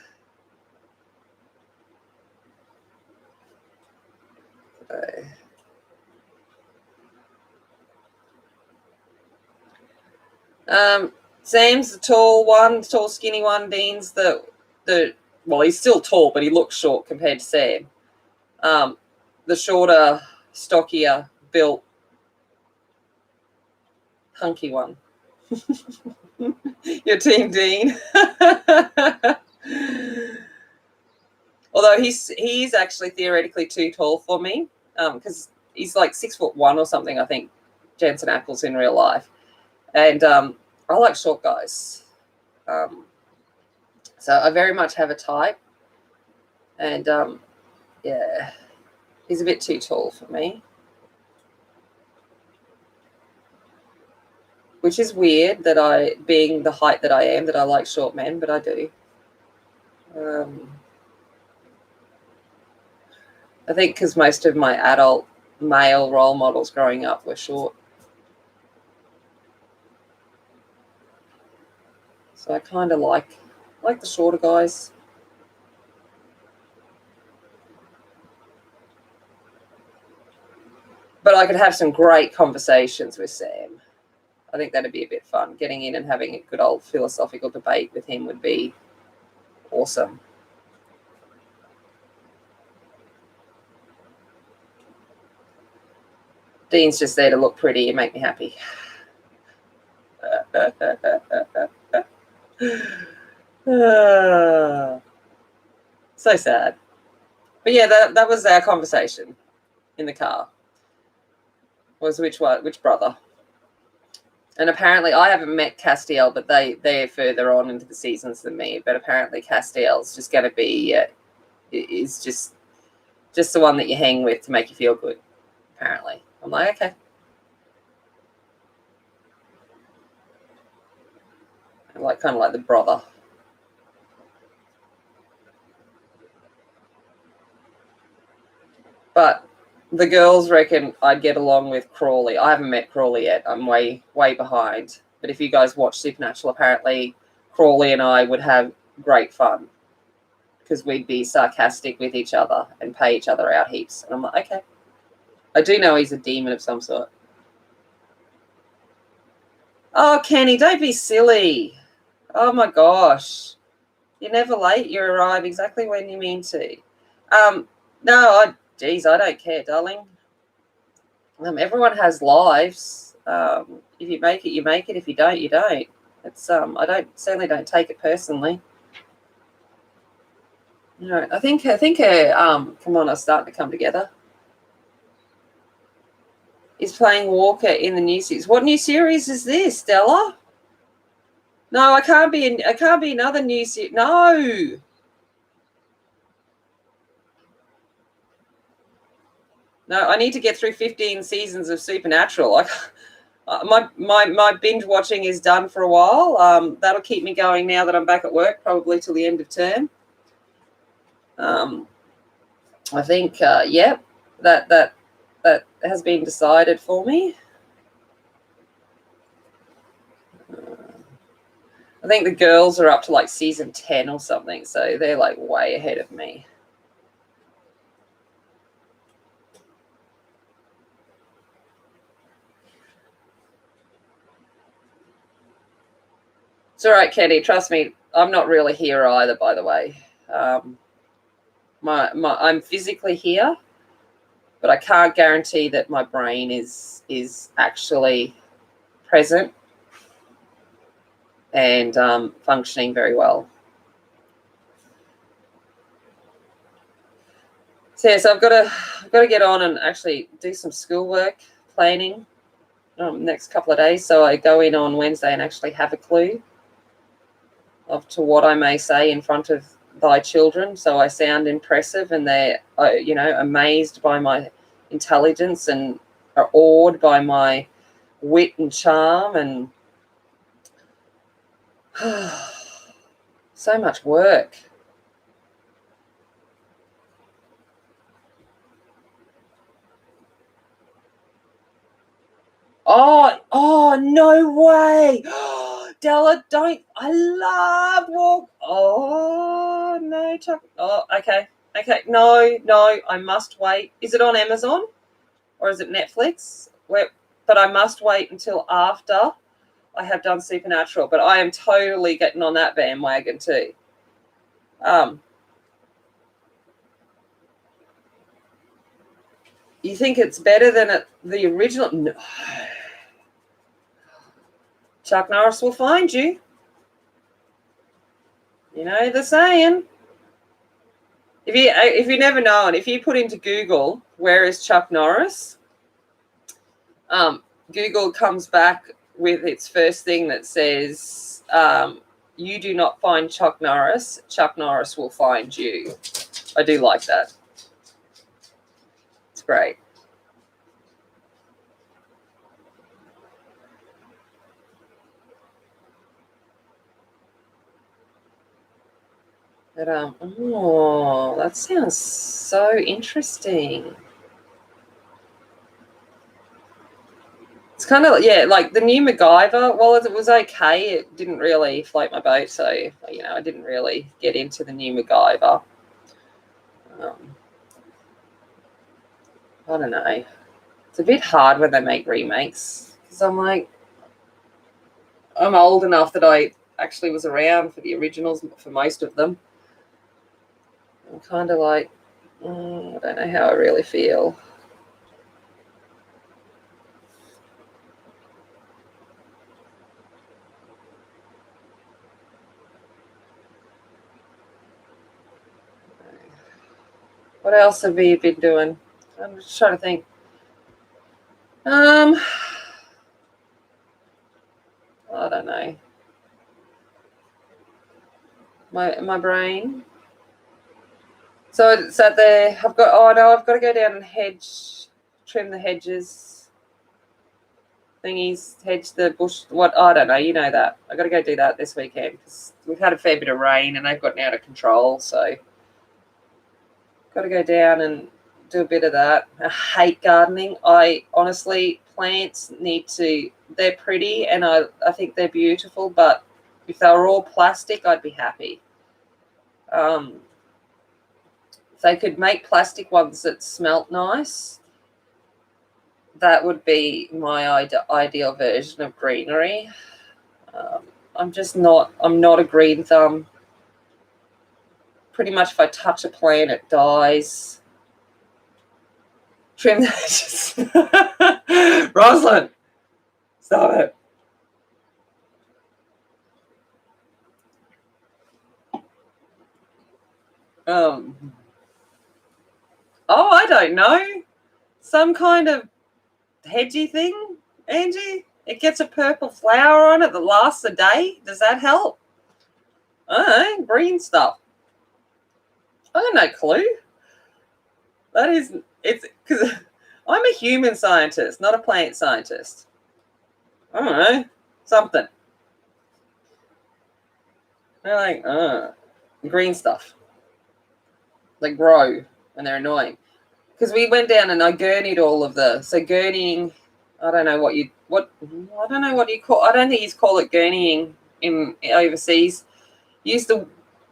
Sam's the tall, skinny one. Dean's well, he's still tall, but he looks short compared to Sam. The shorter, stockier, built, hunky one. Your team, Dean. Although he's actually theoretically too tall for me, because he's like 6'1" or something, I think, Jensen Ackles in real life. And I like short guys. So I very much have a type. And, yeah, he's a bit too tall for me. Which is weird that being the height that I am, that I like short men, but I do. I think because most of my adult male role models growing up were short. So I kind of like the shorter guys. But I could have some great conversations with Sam. I think that'd be a bit fun. Getting in and having a good old philosophical debate with him would be awesome. Dean's just there to look pretty and make me happy. So sad. But yeah, that was our conversation in the car. Was which brother? And apparently, I haven't met Castiel, but they're further on into the seasons than me. But apparently, Castiel's just going to be is just the one that you hang with to make you feel good. Apparently, I'm like, okay. I like kind of like the brother. But the girls reckon I'd get along with Crawley. I haven't met Crawley yet. I'm way behind. But if you guys watch Supernatural, apparently Crawley and I would have great fun because we'd be sarcastic with each other and pay each other out heaps. And I'm like, okay. I do know he's a demon of some sort. Oh, Kenny, don't be silly. Oh, my gosh. You're never late. You arrive exactly when you mean to. No, geez, I don't care, darling. Everyone has lives. If you make it, you make it. If you don't, you don't. It's I certainly don't take it personally. No, I think come on, are starting to come together. Is playing Walker in the new series. What new series is this, Stella? No, I can't be another new series. No. No, I need to get through 15 seasons of Supernatural. My binge watching is done for a while. That'll keep me going now that I'm back at work, probably till the end of term. I think, that has been decided for me. I think the girls are up to like season 10 or something, so they're like way ahead of me. It's all right, Kenny. Trust me, I'm not really here either, by the way. I'm physically here, but I can't guarantee that my brain is actually present and functioning very well. So I've got to get on and actually do some schoolwork planning next couple of days. So I go in on Wednesday and actually have a clue of to what I may say in front of thy children. So I sound impressive, and they're amazed by my intelligence and are awed by my wit and charm and so much work. Oh, no way. Della, don't. I love walk. Oh, no, Chuck. Oh, okay. No, I must wait. Is it on Amazon or is it Netflix? But I must wait until after I have done Supernatural. But I am totally getting on that bandwagon too. You think it's better than the original? No. Chuck Norris will find you. You know the saying. If you never known, if you put into Google, where is Chuck Norris? Google comes back with its first thing that says, you do not find Chuck Norris will find you. I do like that. It's great. But that sounds so interesting. It's kind of, yeah, like the new MacGyver. Well, it was okay. It didn't really float my boat, so you know, I didn't really get into the new MacGyver. I don't know. It's a bit hard when they make remakes because I'm like, I'm old enough that I actually was around for the originals for most of them. I'm kind of like, I don't know how I really feel. What else have we been doing? I'm just trying to think. I don't know. My brain. So it's at the. I've got to go down and trim the hedges. Thingies, hedge the bush. What, I don't know. You know that. I got to go do that this weekend because we've had a fair bit of rain and they've gotten out of control. So got to go down and do a bit of that. I hate gardening. I honestly, plants need to. They're pretty and I think they're beautiful, but if they were all plastic, I'd be happy. If they could make plastic ones that smelt nice, that would be my ideal version of greenery. I'm not a green thumb. Pretty much if I touch a plant, it dies. Trim the edges. Rosalind, stop it. I don't know. Some kind of hedgy thing, Angie. It gets a purple flower on it that lasts a day. Does that help? I don't know, green stuff. I got no clue. It's because I'm a human scientist, not a plant scientist. I don't know, something. They're like, green stuff. They grow and they're annoying. Because we went down and I gurneyed all of gurneying. I don't know what you call. I don't think you call it gurneying in overseas. Used the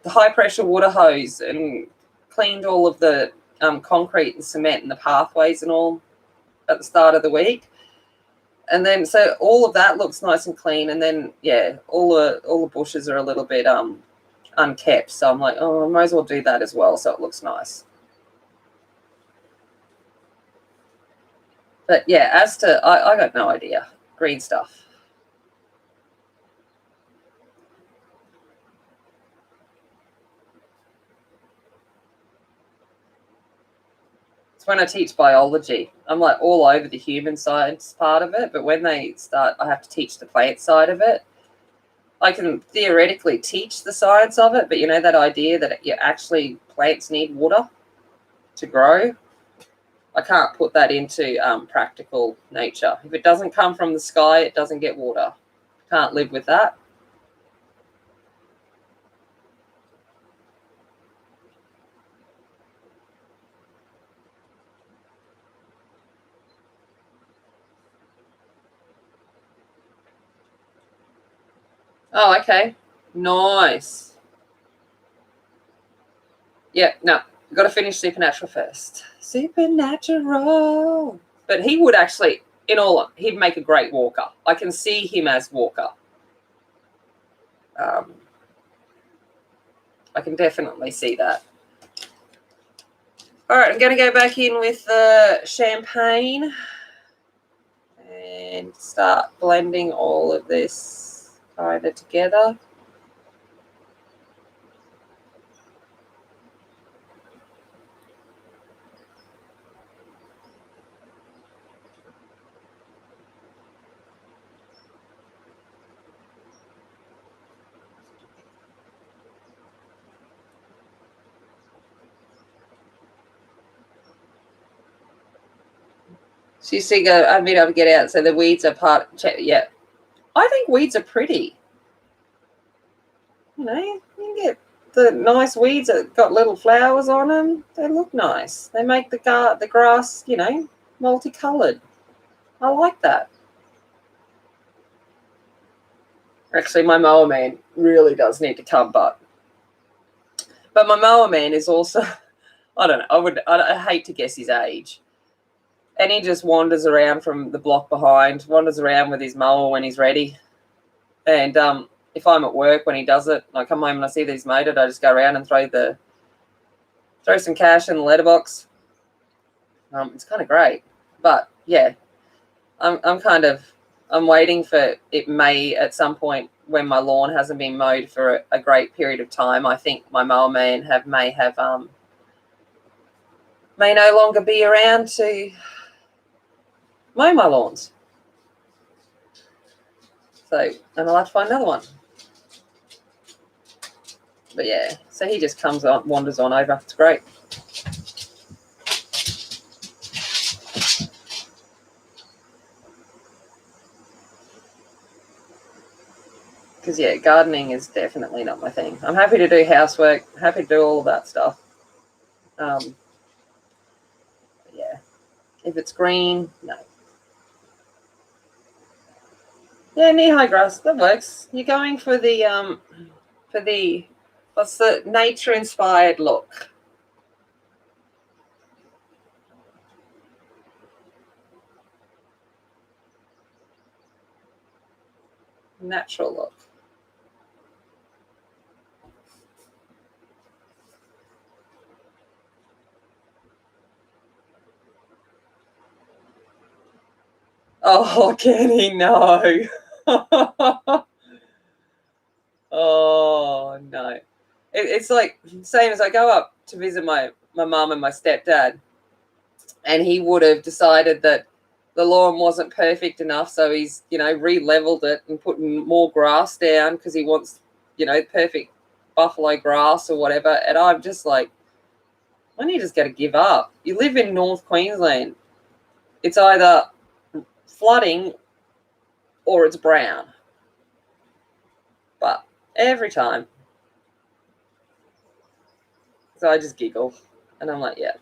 high pressure water hose and cleaned all of the concrete and cement and the pathways and all at the start of the week. And then so all of that looks nice and clean. And then all the bushes are a little bit unkept. So I'm like, I might as well do that as well, so it looks nice. But yeah, as to I got no idea. Green stuff. It's when I teach biology. I'm like all over the human science part of it, but when they start, I have to teach the plant side of it. I can theoretically teach the science of it, but you know that idea that plants need water to grow. I can't put that into practical nature. If it doesn't come from the sky, it doesn't get water. Can't live with that. Oh, okay. Nice. Yeah, no. Got to finish Supernatural first. Supernatural. But he would actually, he'd make a great Walker. I can see him as Walker. I can definitely see that. All right, I'm going to go back in with the champagne and start blending all of this kind of together. So you see, I've been able to get out. So the weeds are part. Yeah, I think weeds are pretty. You know, you can get the nice weeds that got little flowers on them. They look nice. They make the grass, multicolored. I like that. Actually, my mower man really does need to come, but my mower man is also, I don't know, I hate to guess his age. And he just wanders around from the block behind, wanders around with his mower when he's ready. And if I'm at work when he does it, I come home and I see that he's made it, I just go around and throw some cash in the letterbox. It's kind of great. But yeah, I'm waiting for it may at some point when my lawn hasn't been mowed for a great period of time. I think my mower man may no longer be around to mow my lawns. So, and I'll have to find another one. But yeah, so he just comes on, wanders on over. It's great. Because yeah, gardening is definitely not my thing. I'm happy to do housework, happy to do all of that stuff. Yeah, if it's green, no. Yeah, knee-high grass, that works. You're going for the what's the nature-inspired look? Natural look. Oh, Kenny, no. Oh, no. It's like same as I go up to visit my mum and my stepdad, and he would have decided that the lawn wasn't perfect enough, so he's, re-leveled it and put more grass down because he wants, perfect buffalo grass or whatever. And I'm just like, when you just got to give up. You live in North Queensland. It's either flooding or it's brown. But every time. So I just giggle. And I'm like, yeah.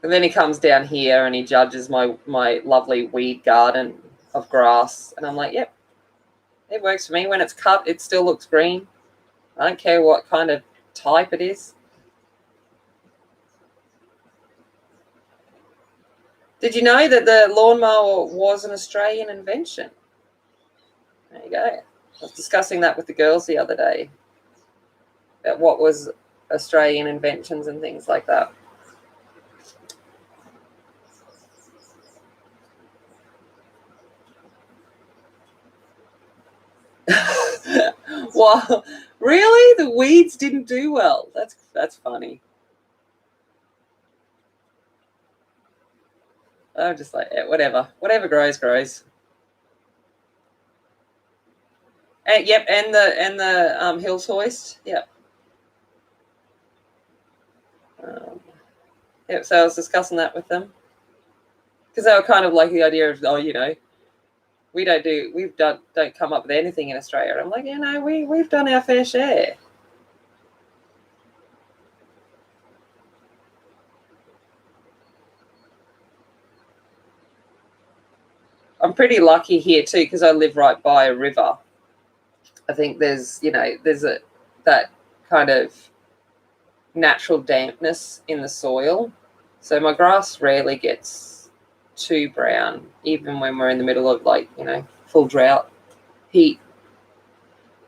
And then he comes down here and he judges my lovely weed garden of grass. And I'm like, yep, it works for me. When it's cut, it still looks green. I don't care what kind of type it is. Did you know that the lawnmower was an Australian invention? There you go. I was discussing that with the girls the other day, about what was Australian inventions and things like that. Well, really? The weeds didn't do well. That's funny. I'm just like, yeah, whatever grows. And yep, and the hills hoist, yep. Yep. So I was discussing that with them because they were kind of like the idea of, we don't come up with anything in Australia. I'm like, we've done our fair share. I'm pretty lucky here too because I live right by a river. I think there's that kind of natural dampness in the soil, so my grass rarely gets too brown, even when we're in the middle of full drought, heat.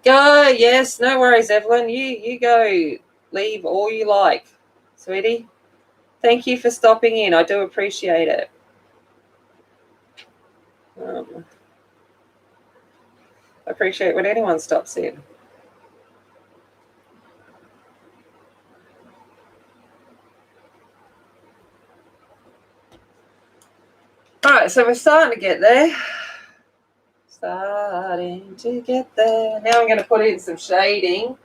Go, yes, no worries, Evelyn. You go, leave all you like, sweetie. Thank you for stopping in. I do appreciate it. I appreciate when anyone stops in. All right, so we're starting to get there. Starting to get there. Now I'm going to put in some shading.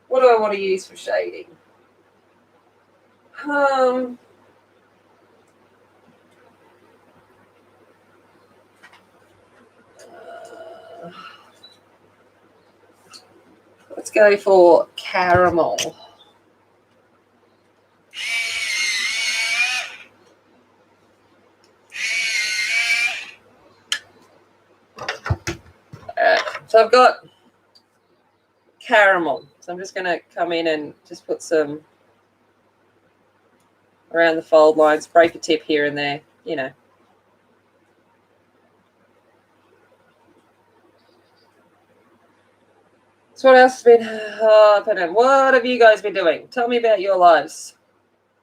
What do I want to use for shading? Let's go for caramel. So I've got caramel. So I'm just going to come in and just put some around the fold lines, break a tip here and there, you know. So what else has been happening? What have you guys been doing? Tell me about your lives.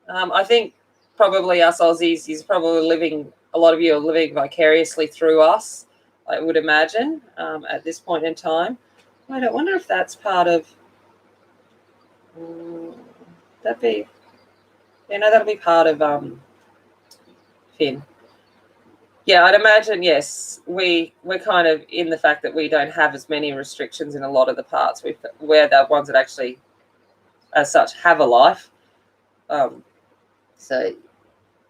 I think probably us Aussies is probably living, a lot of you are living vicariously through us, I would imagine, at this point in time. I don't wonder if that's part of, that'd be, that'll be part of Finn. Yeah, I'd imagine, yes, we're kind of in the fact that we don't have as many restrictions in a lot of the parts. We're the ones that actually, as such, have a life. So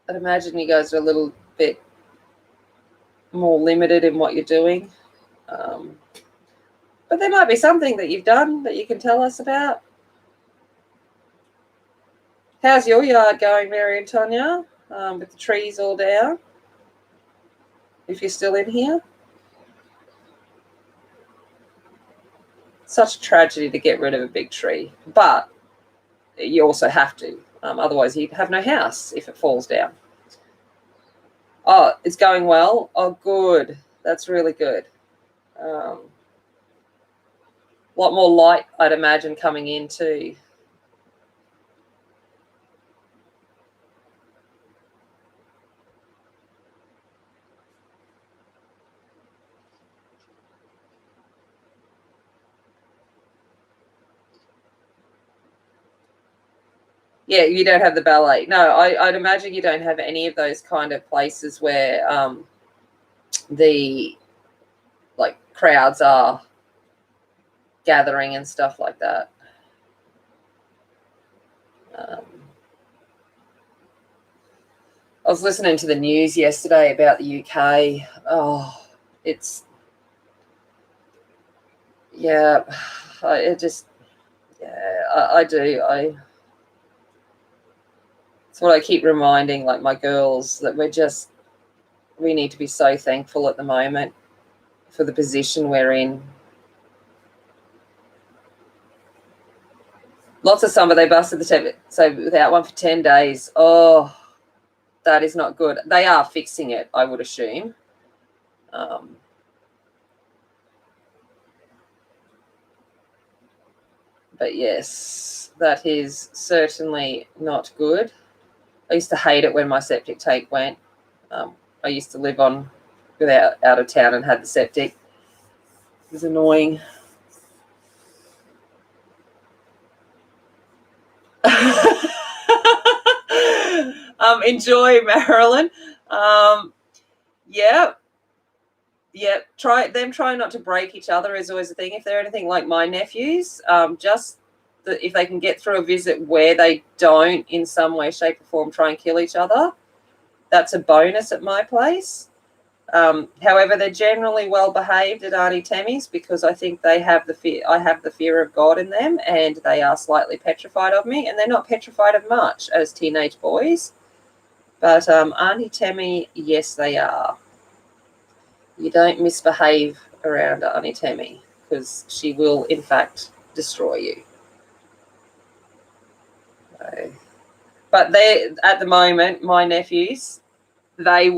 I'd imagine you guys are a little bit more limited in what you're doing. But there might be something that you've done that you can tell us about. How's your yard going, Mary and Tonya, with the trees all down? If you're still in here. Such a tragedy to get rid of a big tree, but you also have to. Otherwise, you have no house if it falls down. Oh, it's going well. Oh, good. That's really good. A lot more light, I'd imagine, coming in too. Yeah, you don't have the ballet. No, I'd imagine you don't have any of those kind of places where the crowds are gathering and stuff like that. I was listening to the news yesterday about the UK. Oh, it's, yeah, I do. It's what I keep reminding, like, my girls, that we need to be so thankful at the moment for the position we're in. Lots of summer, they busted the tap, so without one for 10 days. Oh, that is not good. They are fixing it, I would assume. But yes, that is certainly not good. I used to hate it when my septic tank went. I used to live out of town and had the septic. It was annoying. Enjoy, Marilyn. Yeah. Try not to break each other is always the thing. If they're anything like my nephews, if they can get through a visit where they don't in some way, shape or form try and kill each other, that's a bonus at my place. However, they're generally well behaved at Auntie Tammy's because I think they have the fear. I have the fear of God in them, and they are slightly petrified of me. And they're not petrified of much as teenage boys, but Auntie Tammy, yes, they are. You don't misbehave around Auntie Tammy because she will, in fact, destroy you. So, but they, at the moment, my nephews, I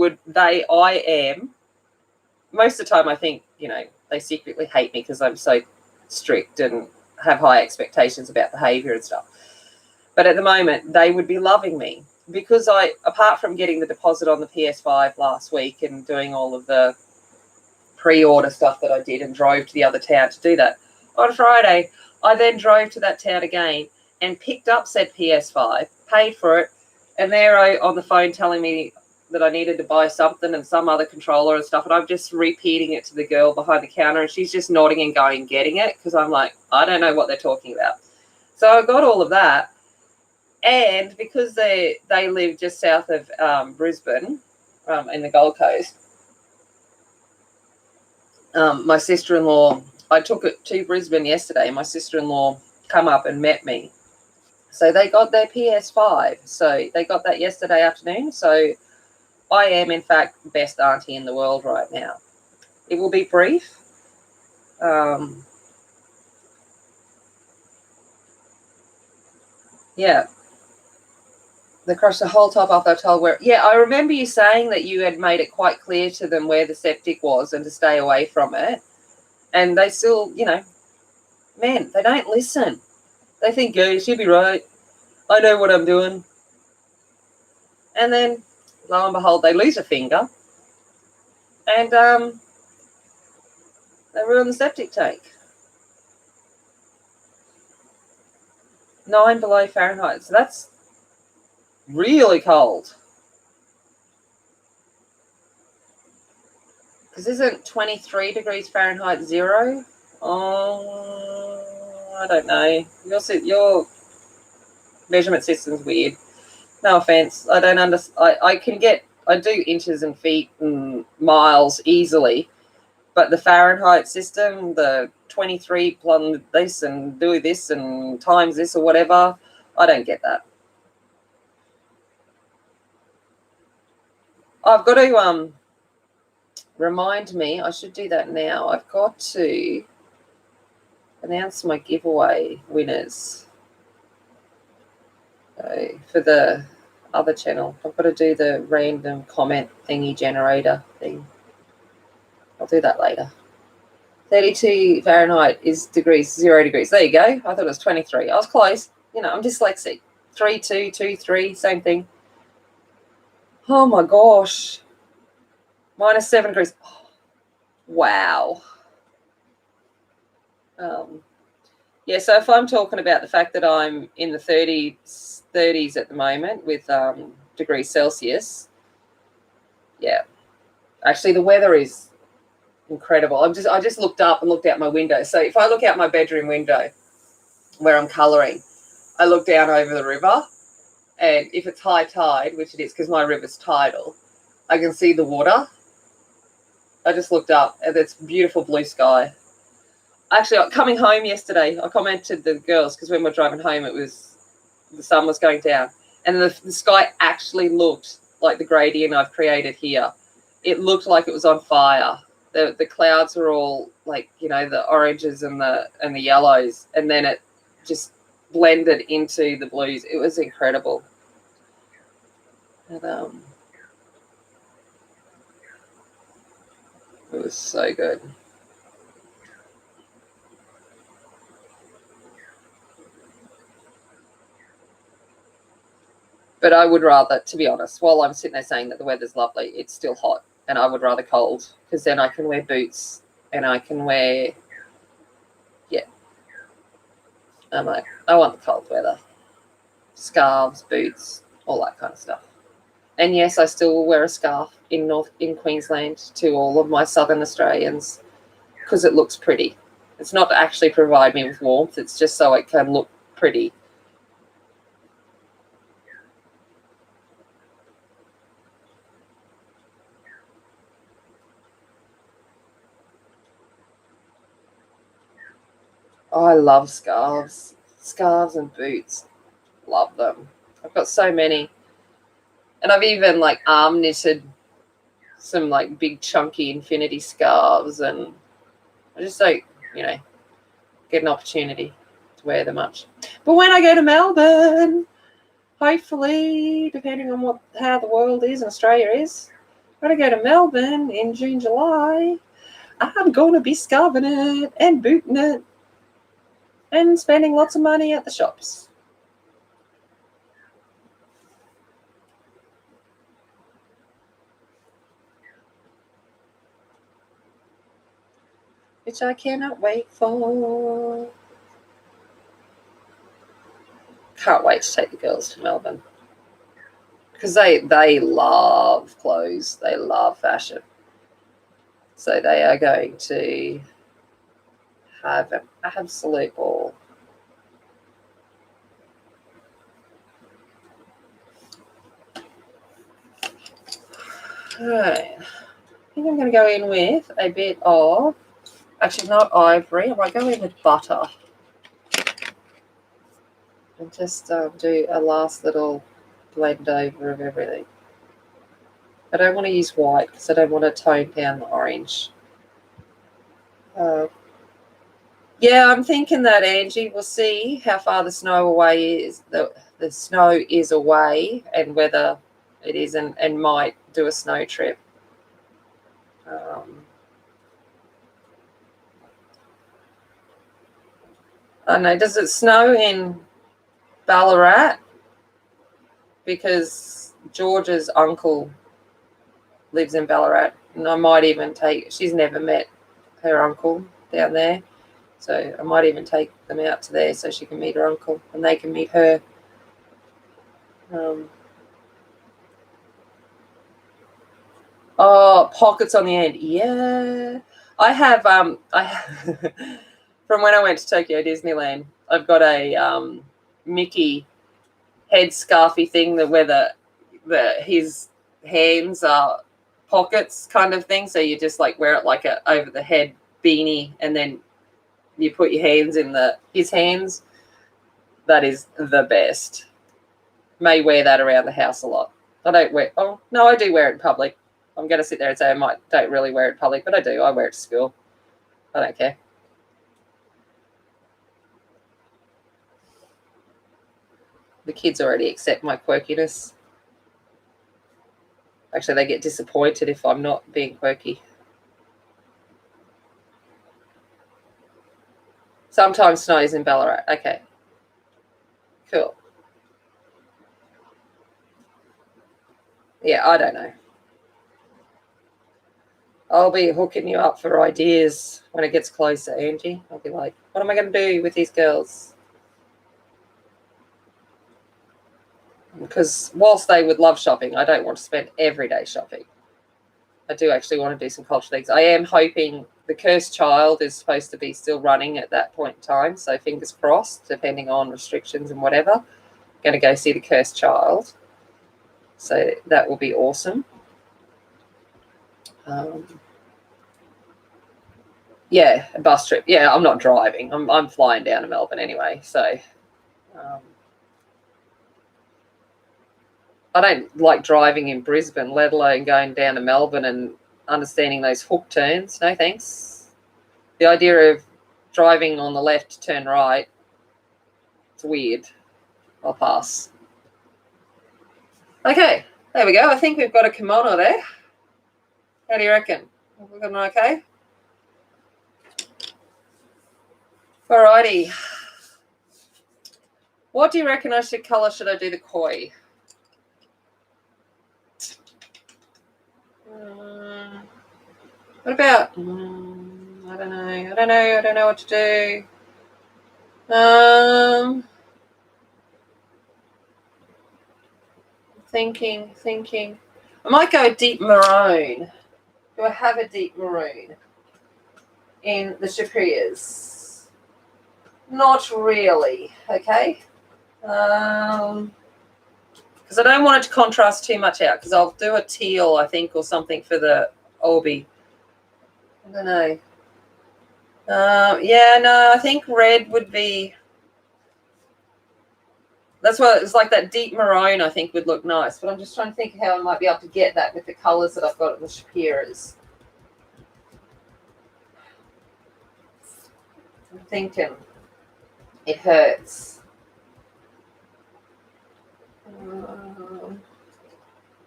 am. Most of the time, I think, they secretly hate me because I'm so strict and have high expectations about behaviour and stuff. But at the moment, they would be loving me because apart from getting the deposit on the PS5 last week and doing all of the pre-order stuff that I did and drove to the other town to do that, on Friday, I then drove to that town again and picked up said PS5, paid for it, and they're on the phone telling me that I needed to buy something and some other controller and stuff, and I'm just repeating it to the girl behind the counter, and she's just nodding and going, getting it, because I'm like, I don't know what they're talking about. So I got all of that, and because they live just south of Brisbane, in the Gold Coast, my sister-in-law, I took it to Brisbane yesterday, and my sister-in-law come up and met me. So they got their PS5. So they got that yesterday afternoon. So I am, in fact, best auntie in the world right now. It will be brief. Yeah. They crushed the whole top off. They told where. Yeah, I remember you saying that you had made it quite clear to them where the septic was and to stay away from it. And they still, man, they don't listen. They think, yeah, you should be right. I know what I'm doing. And then, lo and behold, they lose a finger. And they ruin the septic tank. 9 below Fahrenheit. So that's really cold. Because isn't 23 degrees Fahrenheit 0? Oh, I don't know. Your measurement system's weird. No offense. I don't understand. I do inches and feet and miles easily, but the Fahrenheit system, the 23 plus this and do this and times this or whatever, I don't get that. I've got to remind me. I should do that now. I've got to announce my giveaway winners. So for the other channel, I've got to do the random comment thingy generator thing. I'll do that later. 32 Fahrenheit is 0 degrees. There you go. I thought it was 23. I was close. I'm dyslexic. 3, 2, 2, 3, same thing. Oh my gosh. -7 degrees. Oh, wow. Yeah, so if I'm talking about the fact that I'm in the 30s at the moment with degrees Celsius, yeah. Actually, the weather is incredible. I just looked up and looked out my window. So if I look out my bedroom window where I'm colouring, I look down over the river, and if it's high tide, which it is because my river's tidal, I can see the water. I just looked up and it's beautiful blue sky. Actually, coming home yesterday, I commented to the girls because when we're driving home, the sun was going down, and the sky actually looked like the gradient I've created here. It looked like it was on fire. The clouds were all like, the oranges and the yellows, and then it just blended into the blues. It was incredible. And, it was so good. But I would rather, to be honest, while I'm sitting there saying that the weather's lovely, it's still hot, and I would rather cold, because then I can wear boots and I can wear, I'm like, I want the cold weather. Scarves, boots, all that kind of stuff. And yes, I still wear a scarf in Queensland to all of my southern Australians because it looks pretty. It's not to actually provide me with warmth, it's just so it can look pretty. Oh, I love scarves and boots. Love them. I've got so many. And I've even arm knitted some big chunky infinity scarves, and I just don't, get an opportunity to wear them much. But when I go to Melbourne, hopefully, depending on how the world is and Australia is, when I go to Melbourne in June, July, I'm going to be scarving it and booting it and spending lots of money at the shops. Which I cannot wait for. Can't wait to take the girls to Melbourne. Because they love clothes. They love fashion. So they are going to have an absolute ball. Right. I think I'm going to go in with a bit of, actually not ivory, I might go in with butter. And just do a last little blend over of everything. I don't want to use white because I don't want to tone down the orange. Yeah, I'm thinking that, Angie. We'll see how far the snow away is. The snow is away, and whether it is, and might do a snow trip. I don't know. Does it snow in Ballarat? Because George's uncle lives in Ballarat, and I might even take. She's never met her uncle down there, so I might even take them out to there so she can meet her uncle and they can meet her. Oh, pockets on the end. Yeah, I have. From when I went to Tokyo Disneyland, I've got a Mickey headscarfy thing that where his hands are pockets kind of thing. So you just like wear it like a over the head beanie, and then you put your hands in his hands. That is the best. May wear that around the house a lot. I don't wear. Oh no, I do wear it in public. I'm going to sit there and say I don't really wear it in public, but I do. I wear it to school. I don't care. The kids already accept my quirkiness. Actually, they get disappointed if I'm not being quirky. Sometimes snows in Ballarat. Okay. Cool. Yeah, I don't know. I'll be hooking you up for ideas when it gets closer, Angie. I'll be like, what am I going to do with these girls? Because whilst they would love shopping, I don't want to spend every day shopping. I do actually want to do some cultural things. I am hoping the Cursed Child is supposed to be still running at that point in time. So fingers crossed, depending on restrictions and whatever. I'm going to go see the Cursed Child. So that will be awesome. Yeah, a bus trip. Yeah, I'm not driving. I'm flying down to Melbourne anyway. So I don't like driving in Brisbane, let alone going down to Melbourne and understanding those hook turns. No thanks. The idea of driving on the left to turn right, it's weird. I'll pass. Okay, there we go. I think we've got a kimono there. How do you reckon? We've got an okay? Alrighty. What do you reckon I should colour? Should I do the koi? What about? I don't know. I don't know what to do. Thinking. I might go deep maroon. Do I have a deep maroon in the Shaprias? Not really. Okay. Because I don't want it to contrast too much out. Because I'll do a teal, I think, or something for the Orbi. I don't know. Yeah, no, I think red would be. That's what it's like. That deep maroon, I think, would look nice. But I'm just trying to think how I might be able to get that with the colours that I've got at the Shapiras. I'm thinking it hurts.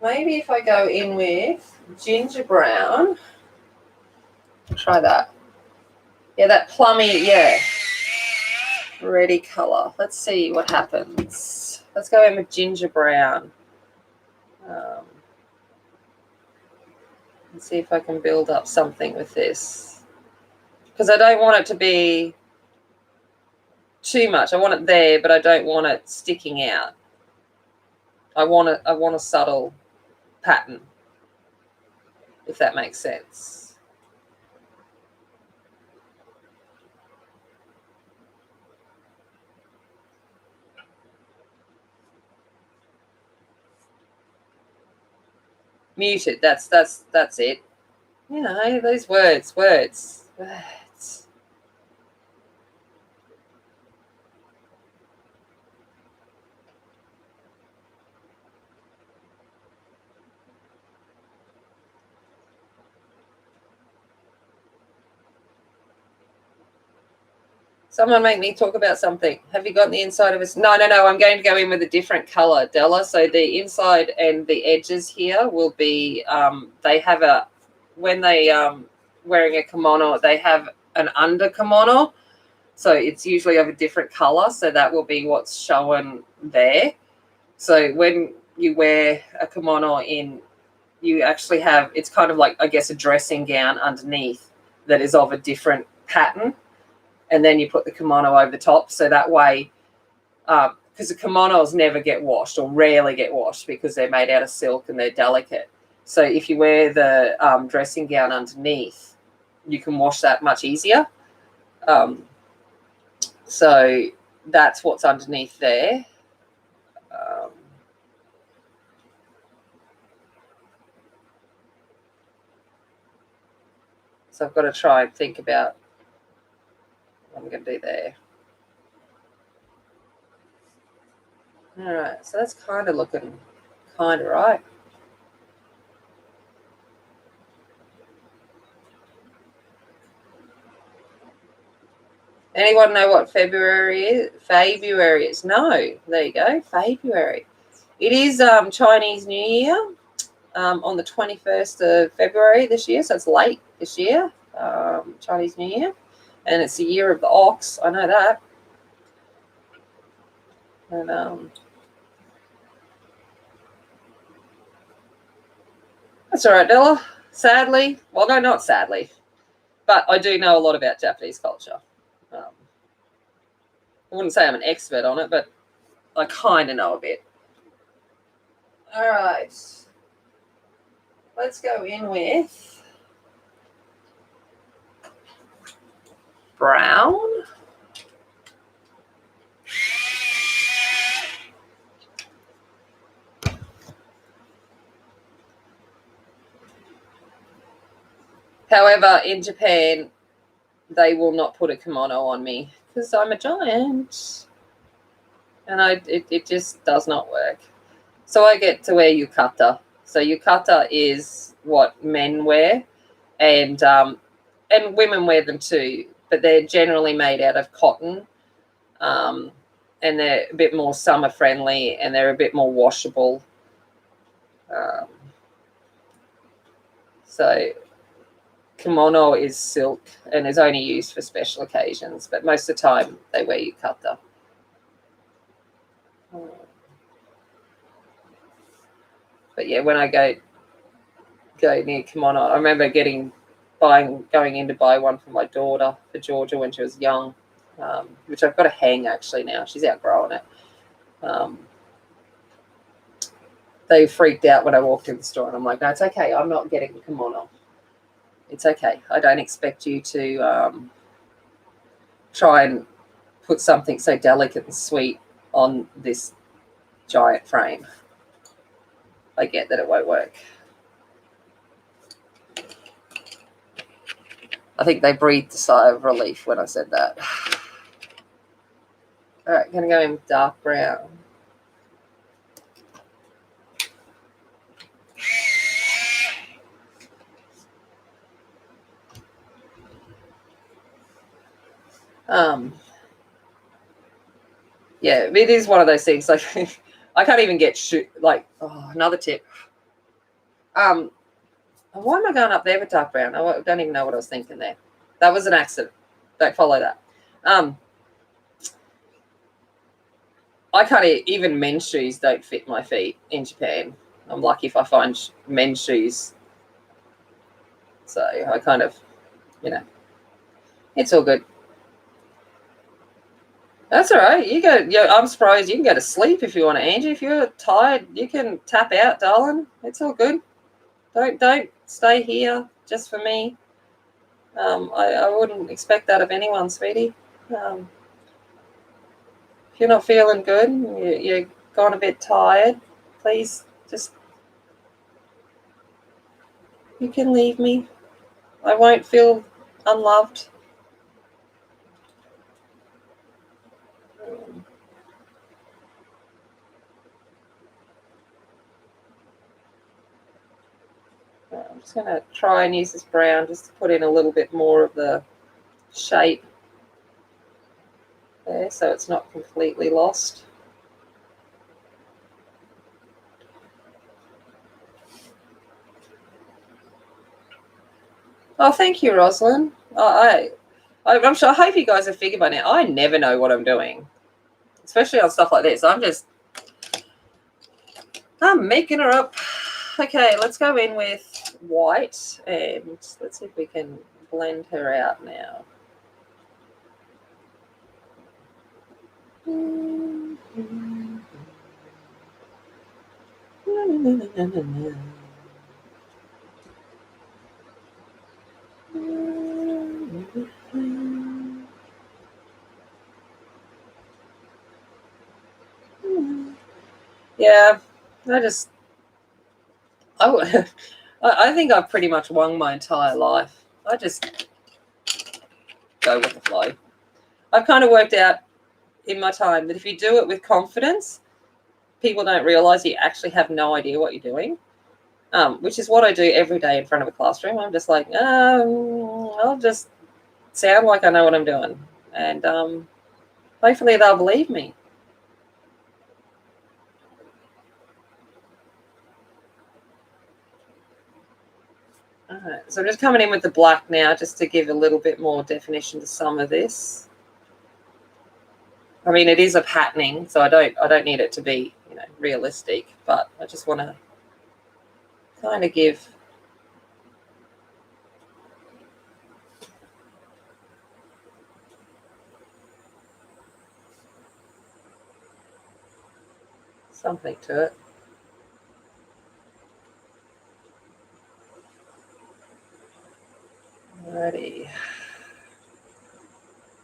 Maybe if I go in with ginger brown, try that. Yeah, that plummy, yeah, reddy colour. Let's see what happens. Let's go in with ginger brown. Let's see if I can build up something with this. Because I don't want it to be too much. I want it there, but I don't want it sticking out. I want a subtle pattern, if that makes sense. Muted. That's it. You know, those words. Someone make me talk about something. Have you gotten the inside of us? No. I'm going to go in with a different color, Della. So the inside and the edges here will be, they have a, when they wearing a kimono, they have an under kimono. So it's usually of a different color. So that will be what's shown there. So when you wear a kimono in, you actually have, it's kind of like, I guess, a dressing gown underneath that is of a different pattern. And then you put the kimono over the top. So that way, because the kimonos never get washed or rarely get washed because they're made out of silk and they're delicate. So if you wear the dressing gown underneath, you can wash that much easier. So that's what's underneath there. So I've got to try and think about what I'm going to do there. All right, so that's kind of looking kind of right. Anyone know what February is? February is. No, there you go, February. It is Chinese New Year on the 21st of February this year, so it's late this year, Chinese New Year, and it's the year of the ox. I know that. And that's all right, Della. Sadly, well, no, not sadly, but I do know a lot about Japanese culture. I wouldn't say I'm an expert on it, but I kind of know a bit. All right. Let's go in with brown. However, in Japan, they will not put a kimono on me because I'm a giant. And it just does not work. So I get to wear yukata. So yukata is what men wear, and women wear them too, but they're generally made out of cotton, and they're a bit more summer friendly, and they're a bit more washable. So kimono is silk and is only used for special occasions, but most of the time they wear yukata. But yeah, when I go near kimono, I remember going in to buy one for my daughter, for Georgia, when she was young, which I've got to hang actually now. She's outgrowing it. They freaked out when I walked in the store, and I'm like, no, it's okay. I'm not getting a kimono. It's okay. I don't expect you to try and put something so delicate and sweet on this giant frame. I get that it won't work. I think they breathed a sigh of relief when I said that. All right, going to go in with dark brown. Yeah, it is one of those things. Like, I can't even get another tip. Why am I going up there with dark brown? I don't even know what I was thinking there. That was an accident. Don't follow that. I can't even men's shoes don't fit my feet in Japan. I'm lucky if I find men's shoes. So I kind of, it's all good. That's all right. I'm surprised you can go to sleep if you want to, Angie. If you're tired, you can tap out, darling. It's all good. Don't stay here just for me. I wouldn't expect that of anyone, sweetie. If you're not feeling good, you're gone a bit tired, please you can leave me. I won't feel unloved. I'm just going to try and use this brown just to put in a little bit more of the shape. there so it's not completely lost. Oh, thank you, Rosalind. I'm sure. I hope you guys have figured by now. I never know what I'm doing, especially on stuff like this. I'm making her up. Okay, let's go in with white and let's see if we can blend her out now. Yeah, I think I've pretty much won my entire life. I just go with the flow. I've kind of worked out in my time that if you do it with confidence, people don't realize you actually have no idea what you're doing, which is what I do every day in front of a classroom. I'm just like, I'll just sound like I know what I'm doing, and hopefully they'll believe me. All right, so I'm just coming in with the black now just to give a little bit more definition to some of this. I mean, it is a patterning, so I don't need it to be, realistic, but I just want to kind of give something to it. Alrighty.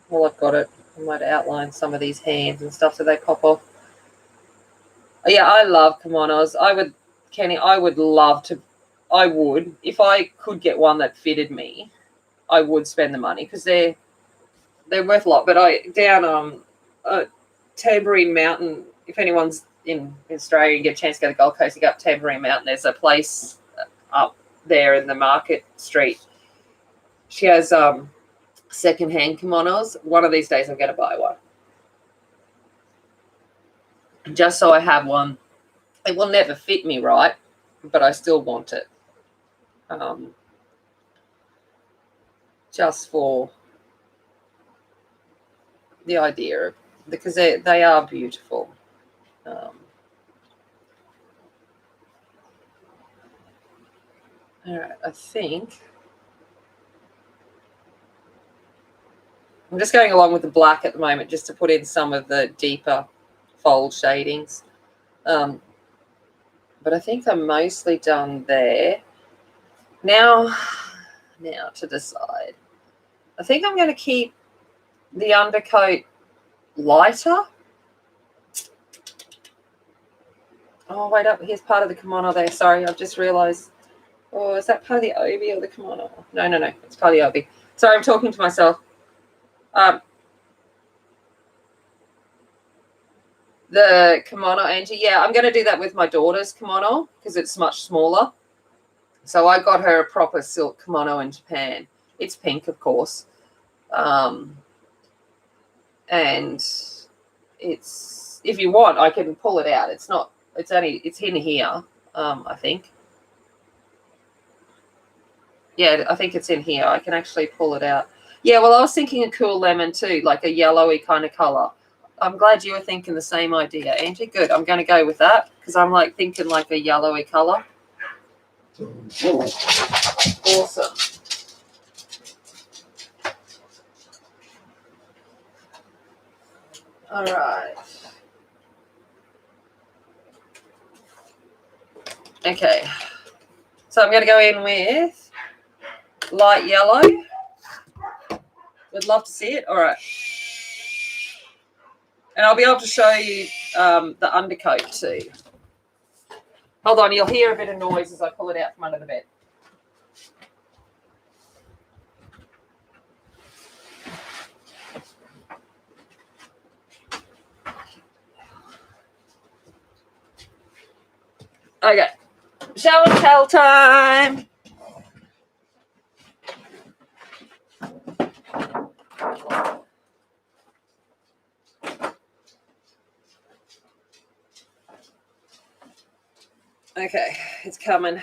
Well, I've got it. I might outline some of these hands and stuff so they pop off. Yeah, I love kimonos. Kenny, I would, if I could get one that fitted me, I would spend the money because they're worth a lot. But down Tambourine Mountain, if anyone's in Australia and get a chance to go to the Gold Coast, you go up Tambourine Mountain, there's a place up there in the Market Street. She has secondhand kimonos. One of these days I'm going to buy one. Just so I have one. It will never fit me right, but I still want it. Just for the idea of, because they are beautiful. All right, I think I'm just going along with the black at the moment just to put in some of the deeper fold shadings. But I think I'm mostly done there. Now to decide. I think I'm going to keep the undercoat lighter. Oh, wait up. Here's part of the kimono there. Sorry, I've just realised. Oh, is that part of the obi or the kimono? No. It's part of the obi. Sorry, I'm talking to myself. The kimono, Angie. Yeah, I'm going to do that with my daughter's kimono because it's much smaller. So I got her a proper silk kimono in Japan. It's pink, of course. And it's, if you want, I can pull it out. It's in here, I think. Yeah, I think it's in here. I can actually pull it out. Yeah, well, I was thinking a cool lemon too, like a yellowy kind of color. I'm glad you were thinking the same idea, Angie. Good. I'm going to go with that because I'm like thinking like a yellowy color. Awesome. All right. Okay. So I'm going to go in with light yellow. Would love to see it. All right. And I'll be able to show you the undercoat too. Hold on, you'll hear a bit of noise as I pull it out from under the bed. Okay. Show and tell time. Okay, it's coming.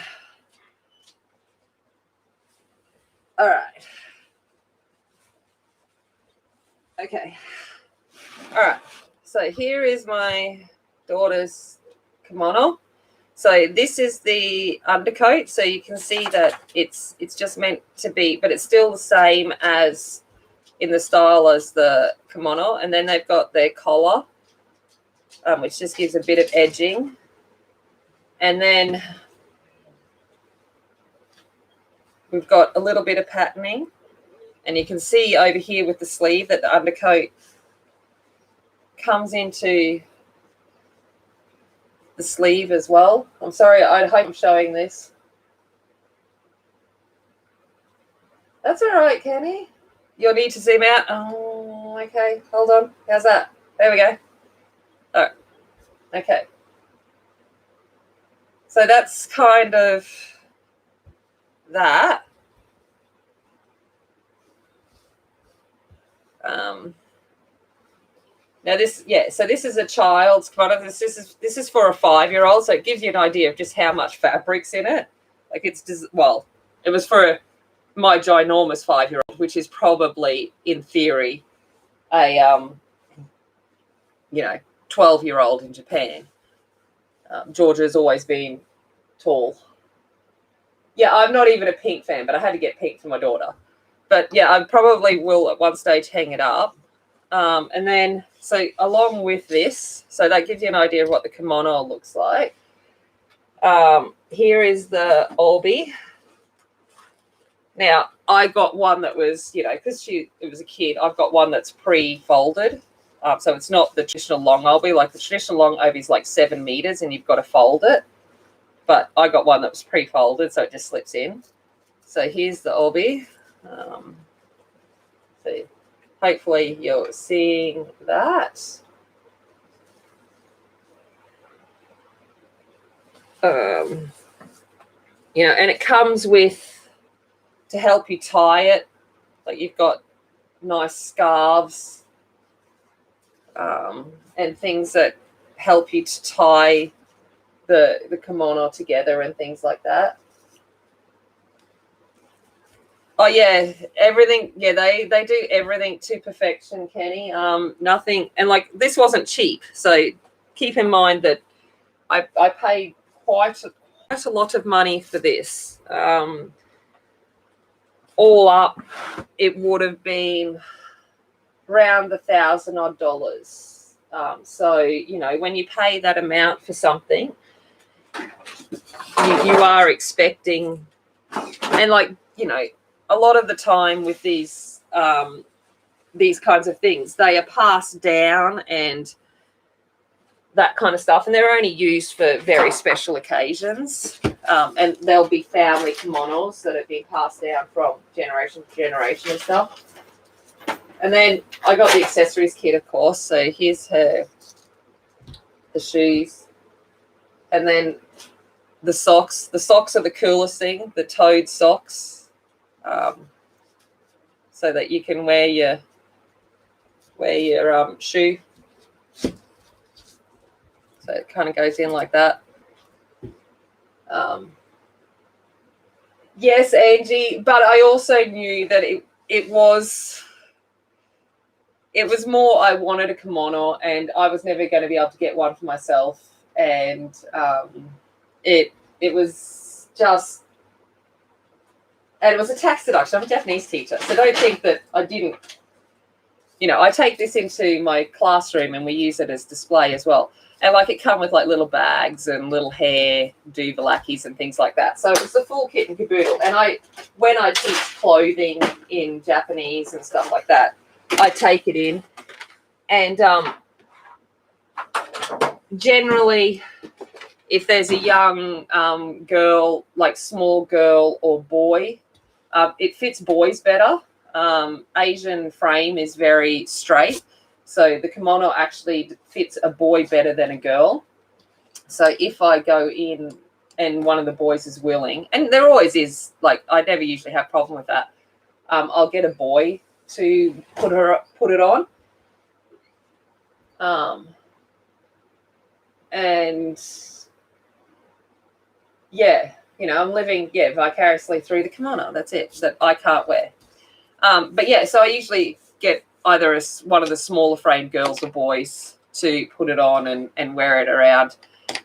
All right. Okay. All right. So here is my daughter's kimono. So this is the undercoat. So you can see that it's just meant to be, but it's still the same as in the style as the kimono. And then they've got their collar, which just gives a bit of edging. And then we've got a little bit of patterning. And you can see over here with the sleeve that the undercoat comes into the sleeve as well. I'm sorry, I hope I'm showing this. That's all right, Kenny. You'll need to zoom out. Oh, okay. Hold on. How's that? There we go. All right. Okay. So that's kind of that. Now this, yeah, so this is a child's kimono. This is for a 5-year-old, so it gives you an idea of just how much fabric's in it. Like it's just, well, it was for my ginormous 5-year-old, which is probably in theory a 12-year-old in Japan. Georgia has always been tall. Yeah, I'm not even a pink fan, but I had to get pink for my daughter. But yeah, I probably will at one stage hang it up. And then, so along with this, so that gives you an idea of what the kimono looks like. Here is the obi. Now, I got one that was, because it was a kid, I've got one that's pre-folded. So it's not the traditional long obi. Like the traditional long obi is like 7 meters and you've got to fold it. But I got one that was pre-folded, so it just slips in. So here's the obi. So hopefully you're seeing that. And it comes with, to help you tie it, like you've got nice scarves and things that help you to tie the kimono together and things like that. Oh yeah, everything. Yeah, they do everything to perfection, Kenny. Nothing, and like this wasn't cheap, so keep in mind that I paid quite a lot of money for this. All up, it would have been around $1,000-odd. So when you pay that amount for something, you are expecting, and a lot of the time with these kinds of things, they are passed down and that kind of stuff, and they're only used for very special occasions. And there'll be family kimonos that have been passed down from generation to generation and stuff. And then I got the accessories kit, of course. So here's the shoes, and then the socks. The socks are the coolest thing, the toed socks, so that you can wear your shoe. So it kind of goes in like that. Yes, Angie, but I also knew that it was more I wanted a kimono, and I was never going to be able to get one for myself, and it was just, and it was a tax deduction. I'm a Japanese teacher, so don't think that I didn't. I take this into my classroom and we use it as display as well. And it come with little bags and little hair doovalakis and things like that. So it's the full kit and caboodle. And when I teach clothing in Japanese and stuff like that, I take it in. And generally, if there's a young girl, small girl or boy, it fits boys better. Asian frame is very straight, so the kimono actually fits a boy better than a girl. So if I go in and one of the boys is willing, and there always is, I never usually have a problem with that, I'll get a boy to put it on. And yeah, I'm living, vicariously through the kimono. That's it, that I can't wear. But yeah, so I usually get either one of the smaller framed girls or boys to put it on and wear it around.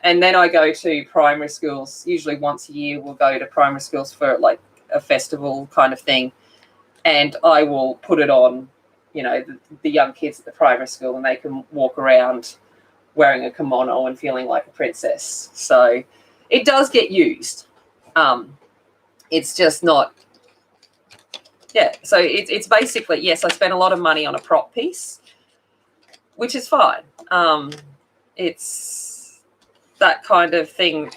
And then I go to primary schools. Usually once a year we'll go to primary schools for like a festival kind of thing. And I will put it on, the young kids at the primary school, and they can walk around wearing a kimono and feeling like a princess. So it does get used. It's just not, so it's basically, yes, I spent a lot of money on a prop piece, which is fine. It's that kind of thing,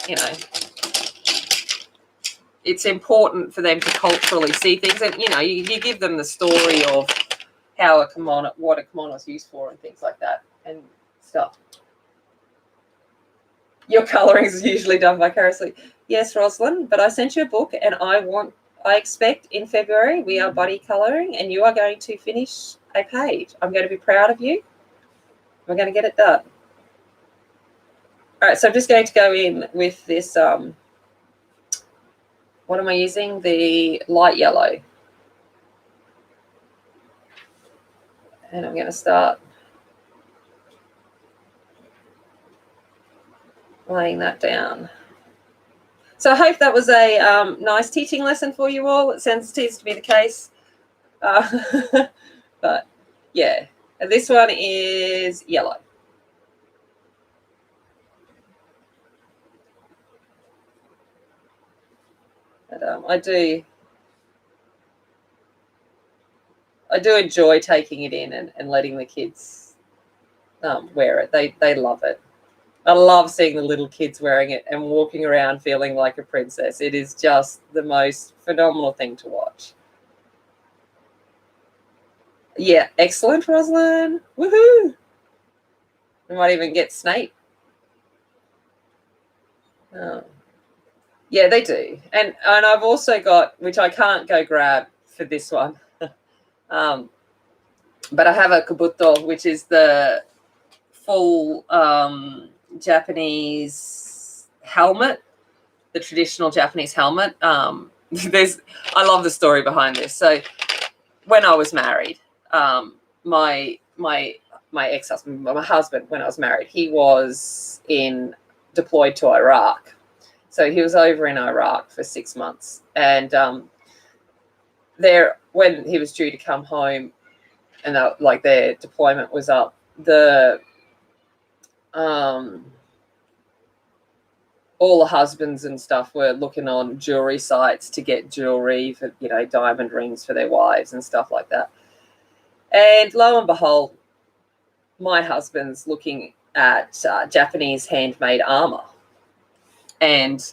it's important for them to culturally see things, and you give them the story of how what a kimono is used for, and things like that and stuff. Your colouring is usually done vicariously. Yes, Rosalind, but I sent you a book, and I expect in February we are buddy colouring, and you are going to finish a page. I'm going to be proud of you. We're going to get it done. All right, so I'm just going to go in with this. What am I using? The light yellow. And I'm going to start laying that down. So I hope that was a nice teaching lesson for you all. It seems to be the case. But yeah, and this one is yellow. And, I do enjoy taking it in and letting the kids wear it. They love it. I love seeing the little kids wearing it and walking around feeling like a princess. It is just the most phenomenal thing to watch. Yeah, excellent, Rosalind. Woohoo! We might even get Snape. Oh. Yeah, they do. And I've also got, which I can't go grab for this one, but I have a kabuto, which is the full Japanese helmet, the traditional Japanese helmet. I love the story behind this. So when I was married, my ex-husband, my husband, when I was married, he was deployed to Iraq. So he was over in Iraq for 6 months, and when he was due to come home, and their deployment was up, all the husbands and stuff were looking on jewelry sites to get jewelry for, diamond rings for their wives and stuff like that. And lo and behold, my husband's looking at Japanese handmade armor. And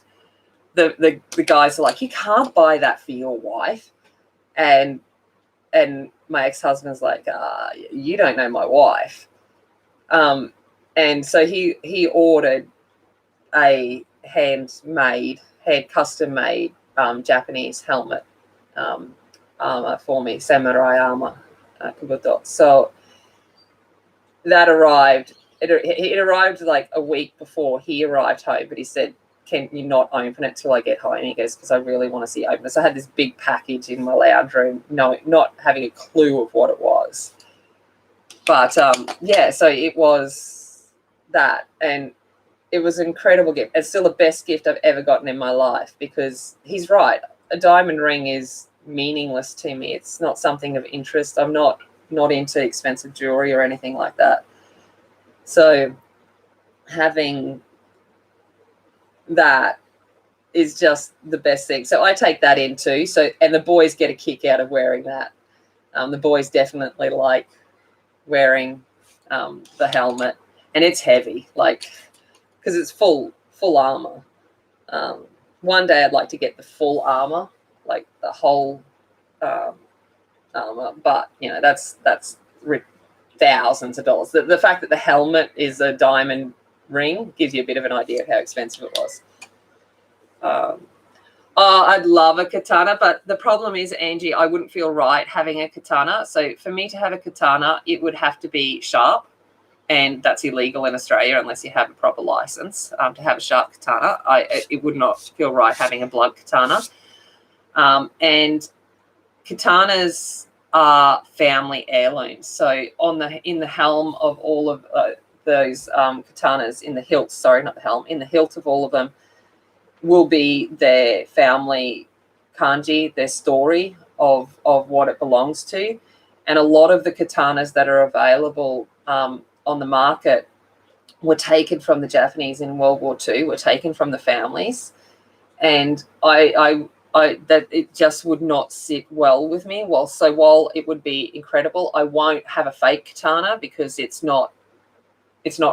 the guys are like, you can't buy that for your wife. And my ex-husband's like, you don't know my wife. And so he ordered a custom-made Japanese helmet armor for me, samurai armor, kabuto. So that arrived. It arrived like a week before he arrived home, but he said, can you not open it till I get home? He goes, because I really want to see it open. So I had this big package in my lounge room, not having a clue of what it was. But so it was that, and it was an incredible gift. It's still the best gift I've ever gotten in my life, because he's right. A diamond ring is meaningless to me. It's not something of interest. I'm not into expensive jewelry or anything like that. So having that is just the best thing. So I take that in too. So, and the boys get a kick out of wearing that. The boys definitely like wearing the helmet, and it's heavy, because it's full armor. One day I'd like to get the full armor, like the whole armor, but that's thousands of dollars. The fact that the helmet is a diamond ring gives you a bit of an idea of how expensive it was. I'd love a katana, but the problem is, Angie, I wouldn't feel right having a katana. So for me to have a katana, it would have to be sharp. and that's illegal in Australia unless you have a proper license to have a sharp katana. It would not feel right having a blood katana. And katanas are family heirlooms. So in the helm of all of those katanas, in the hilt, sorry, not the helm, in the hilt of all of them will be their family kanji, their story of what it belongs to. And a lot of the katanas that are available on the market were taken from the Japanese in World War II, were taken from the families. And that it just would not sit well with me. While it would be incredible, I won't have a fake katana because it's not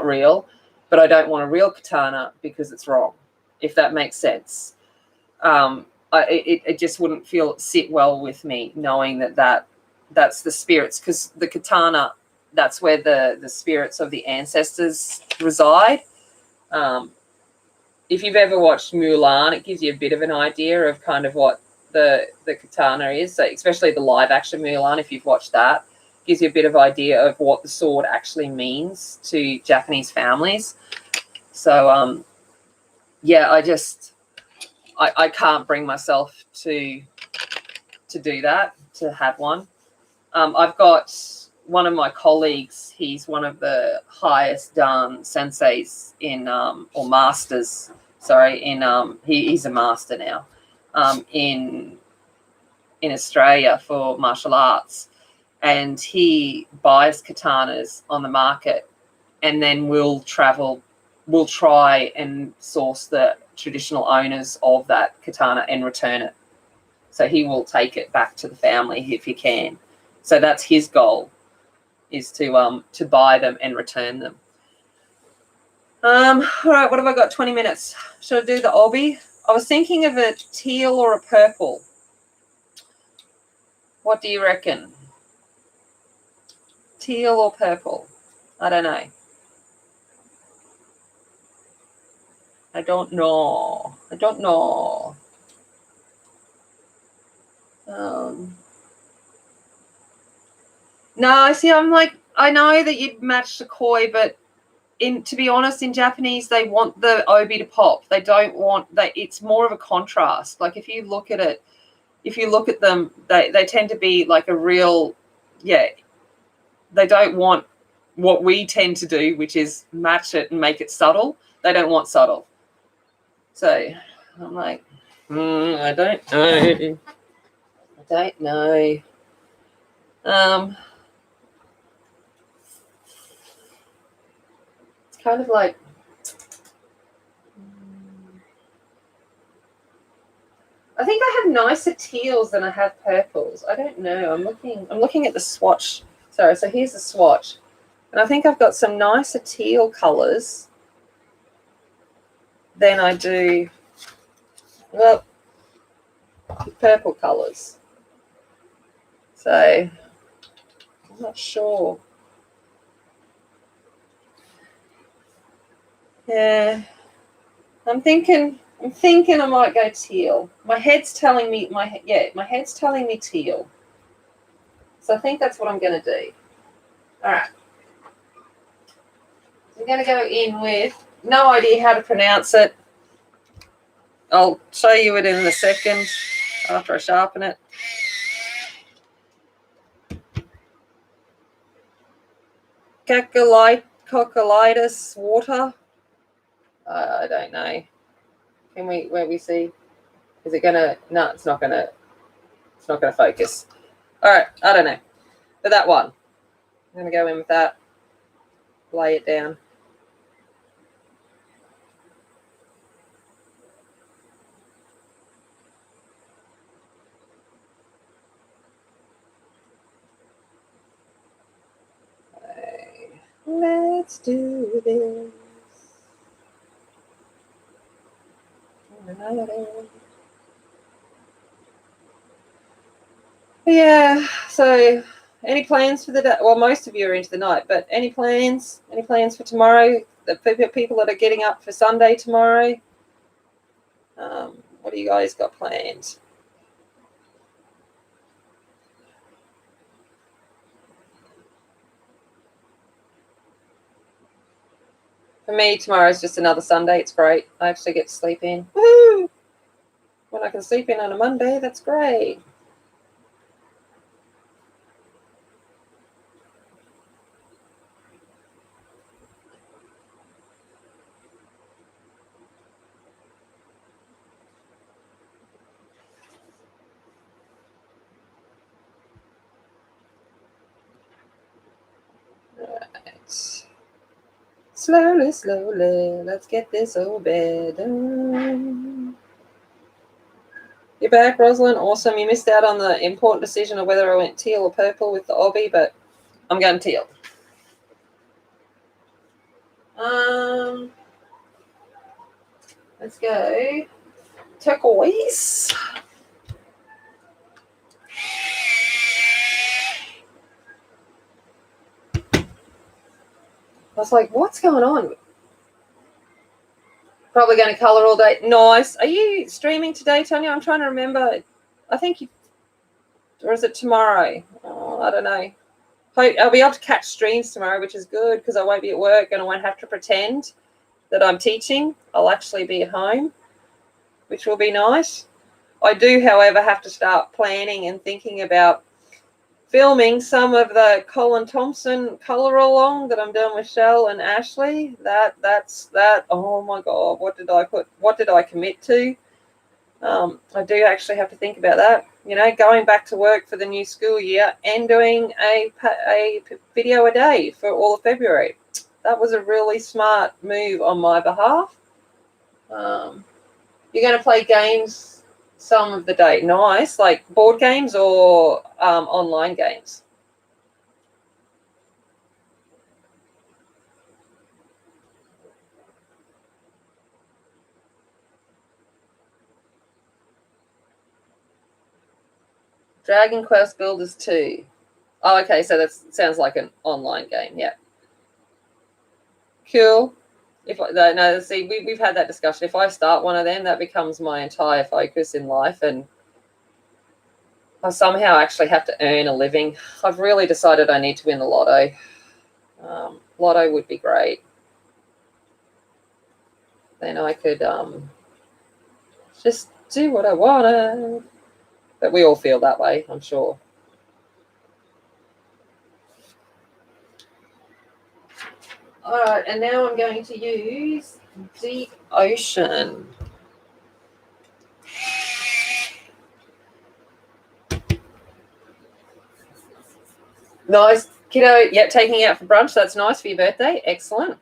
real, but I don't want a real katana because it's wrong, if that makes sense. It just wouldn't sit well with me knowing that's the spirits, because the katana, that's where the spirits of the ancestors reside. If you've ever watched Mulan, it gives you a bit of an idea of kind of what the katana is. So especially the live action Mulan, if you've watched that, gives you a bit of idea of what the sword actually means to Japanese families. So yeah, I can't bring myself to do that, to have one. I've got one of my colleagues, he's one of the highest senseis or masters, he's a master now in Australia for martial arts, and he buys katanas on the market, and then we'll try and source the traditional owners of that katana and return it. So he will take it back to the family if he can. So that's his goal, is to buy them and return them. All right, what have I got? 20 minutes. Should I do the obby? I was thinking of a teal or a purple. What do you reckon? Teal or purple? I don't know. I don't know. No, see, I'm like, I know that you'd match the koi, but to be honest, in Japanese, they want the obi to pop. They don't want it's more of a contrast. Like if you look at them, they tend to be like a real, they don't want what we tend to do, which is match it and make it subtle. They don't want subtle. So I'm like, I don't know. It's kind of like, I think I have nicer teals than I have purples. I don't know. I'm looking at the swatch. Sorry, so here's the swatch. And I think I've got some nicer teal colours than I do, well, purple colours. So I'm not sure. Yeah. I'm thinking I might go teal. My head's telling me teal. So I think that's what I'm going to do. All right. I'm going to go in with, no idea how to pronounce it. I'll show you it in a second after I sharpen it. Coccolidus water. I don't know. Where we see? Is it gonna? No, it's not gonna focus. All right, I don't know. But that one, I'm gonna go in with that. Lay it down. Okay. Let's do this. Yeah, so any plans for the day? Well, most of you are into the night, but any plans? Any plans for tomorrow? The people that are getting up for Sunday tomorrow? What do you guys got planned? For me, tomorrow is just another Sunday. It's great. I actually get to sleep in. Woohoo! When I can sleep in on a Monday, that's great. Right. Slowly, slowly, let's get this old bed done. You're back, Rosalind. Awesome. You missed out on the important decision of whether I went teal or purple with the obby, but I'm going teal. Let's go turquoise. I was like, what's going on? Probably going to colour all day. Nice. Are you streaming today, Tanya? I'm trying to remember. I think you, or is it tomorrow? Oh, I don't know. I'll be able to catch streams tomorrow, which is good because I won't be at work and I won't have to pretend that I'm teaching. I'll actually be at home, which will be nice. I do, however, have to start planning and thinking about filming some of the Colin Thompson colour along that I'm doing with Shell and Ashley. That's that. Oh my God, what did I put? What did I commit to? I do actually have to think about that. You know, going back to work for the new school year and doing a video a day for all of February. That was a really smart move on my behalf. You're going to play games some of the day. Nice. Like board games or online games? Dragon Quest Builders 2. Oh, okay. So that sounds like an online game. Yeah. Cool. See, we've had that discussion. If I start one of them, that becomes my entire focus in life, and I somehow actually have to earn a living. I've really decided I need to win the lotto. Lotto would be great. Then I could just do what I wanted. But we all feel that way, I'm sure. All right, and now I'm going to use Deep Ocean. Nice, kiddo. Yep, taking you out for brunch. That's nice for your birthday. Excellent.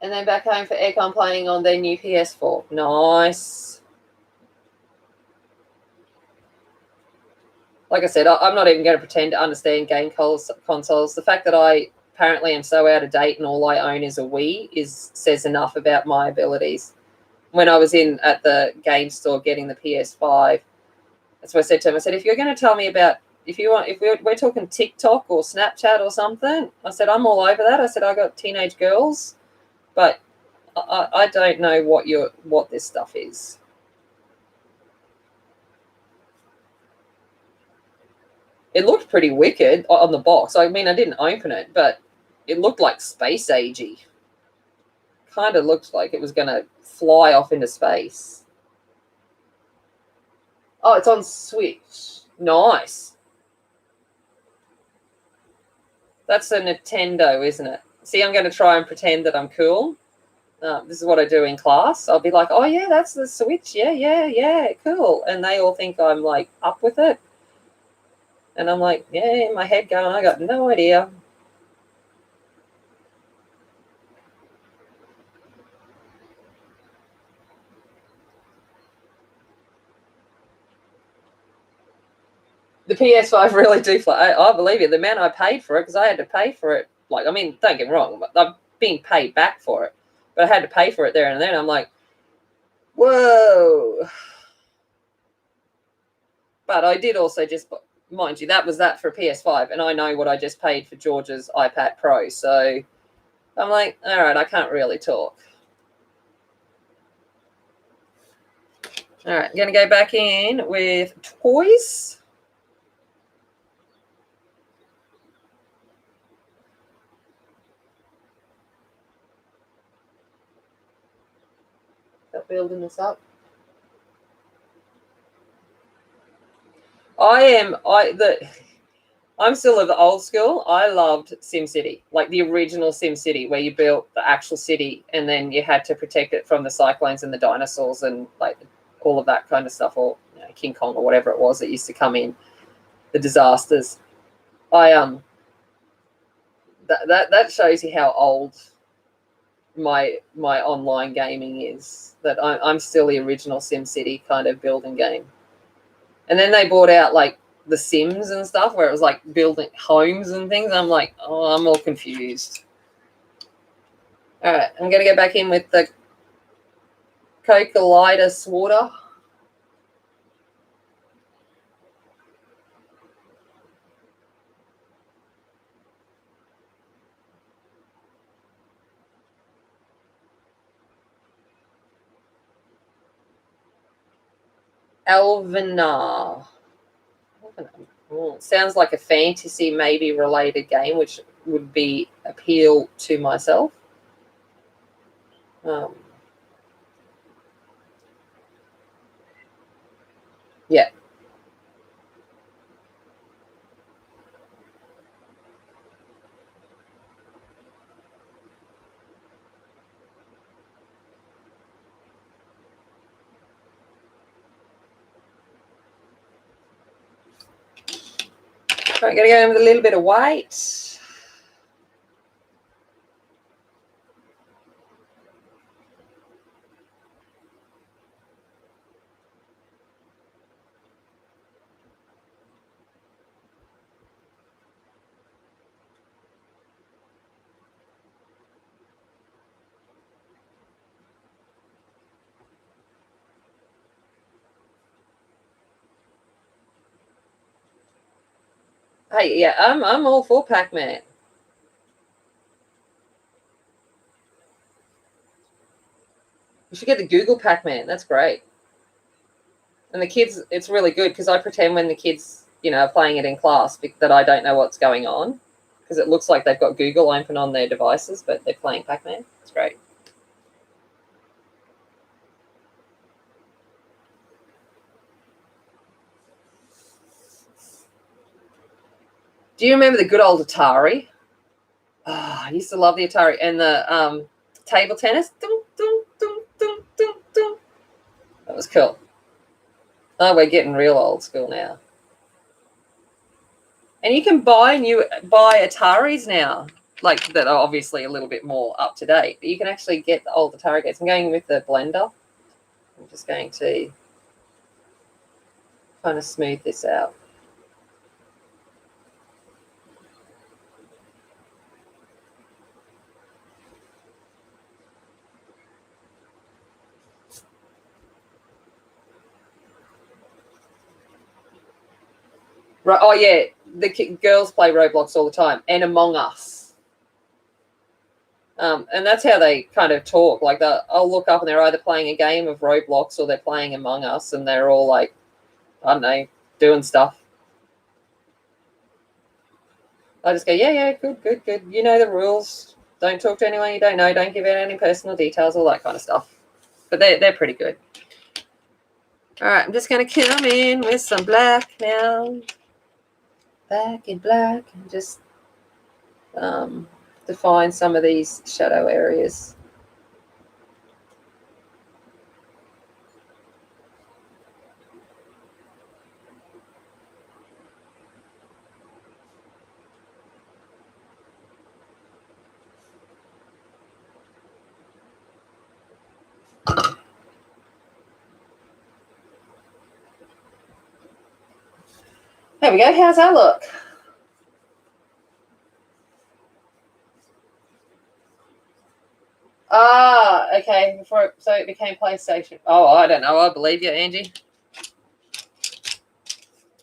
And then back home for aircon playing on their new PS4. Nice. Like I said, I'm not even going to pretend to understand game consoles. The fact that I apparently am so out of date and all I own is a Wii says enough about my abilities. When I was at the game store getting the PS5, that's what I said to him. I said, if you're going to tell me about, if we're talking TikTok or Snapchat or something, I said, I'm all over that. I said, I got teenage girls, but I don't know what this stuff is. It looked pretty wicked on the box. I mean, I didn't open it, but it looked like space agey. Kind of looked like it was going to fly off into space. Oh, it's on Switch. Nice. That's a Nintendo, isn't it? See, I'm going to try and pretend that I'm cool. This is what I do in class. I'll be like, oh, yeah, that's the Switch. Yeah, cool. And they all think I'm, like, up with it. And I'm like, yeah, in my head going, I got no idea. The PS5 really do fly. I believe it. The amount I paid for it, because I had to pay for it. Like, I mean, don't get me wrong, I'm being paid back for it. But I had to pay for it there and then. I'm like, whoa. But I did also just, mind you, that was that for PS5. And I know what I just paid for George's iPad Pro. So I'm like, all right, I can't really talk. All right, I'm going to go back in with toys. building this up. I'm still of the old school. I loved SimCity, like the original SimCity, where you built the actual city and then you had to protect it from the cyclones and the dinosaurs and like all of that kind of stuff, or King Kong or whatever it was that used to come in, the disasters. That shows you how old my online gaming is. That I'm still the original SimCity kind of building game. And then they brought out like the Sims and stuff where it was like building homes and things. I'm like, oh, I'm all confused. All right, I'm going to go back in with the Coca-Litis water. Alvina. Sounds like a fantasy maybe related game, which would be appeal to myself. Yeah. All right, going to go in with a little bit of white. Hey, yeah, I'm all for Pac-Man. You should get the Google Pac-Man. That's great. And the kids, it's really good because I pretend when the kids, are playing it in class that I don't know what's going on because it looks like they've got Google open on their devices, but they're playing Pac-Man. It's great. Do you remember the good old Atari? Oh, I used to love the Atari and the table tennis. Dum, dum, dum, dum, dum, dum. That was cool. Oh, we're getting real old school now. And you can buy Ataris now, like that are obviously a little bit more up to date. But you can actually get the old Atari games. I'm going with the blender. I'm just going to kind of smooth this out. Right. Oh yeah, the girls play Roblox all the time and Among Us. And that's how they kind of talk. Like I'll look up and they're either playing a game of Roblox or they're playing Among Us, and they're all like, I don't know, doing stuff. I just go, yeah, good. You know the rules. Don't talk to anyone you don't know. Don't give out any personal details, all that kind of stuff. But they're pretty good. All right, I'm just going to come in with some black now. Back in black, and just define some of these shadow areas. There we go. How's that look? Okay. So it became PlayStation. Oh, I don't know. I believe you, Angie.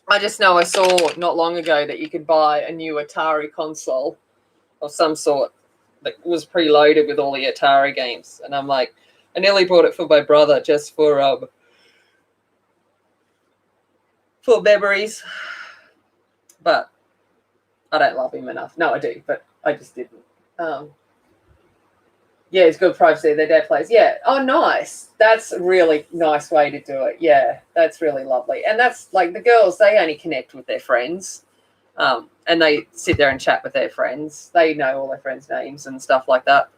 I just know I saw not long ago that you could buy a new Atari console of some sort that was preloaded with all the Atari games, and I'm like, I nearly bought it for my brother just for memories, but I don't love him enough. No, I do, but I just didn't. Yeah, it's good privacy. Their dad plays. Yeah. Oh, nice. That's a really nice way to do it. Yeah, that's really lovely. And that's like the girls, they only connect with their friends. And they sit there and chat with their friends. They know all their friends' names and stuff like that.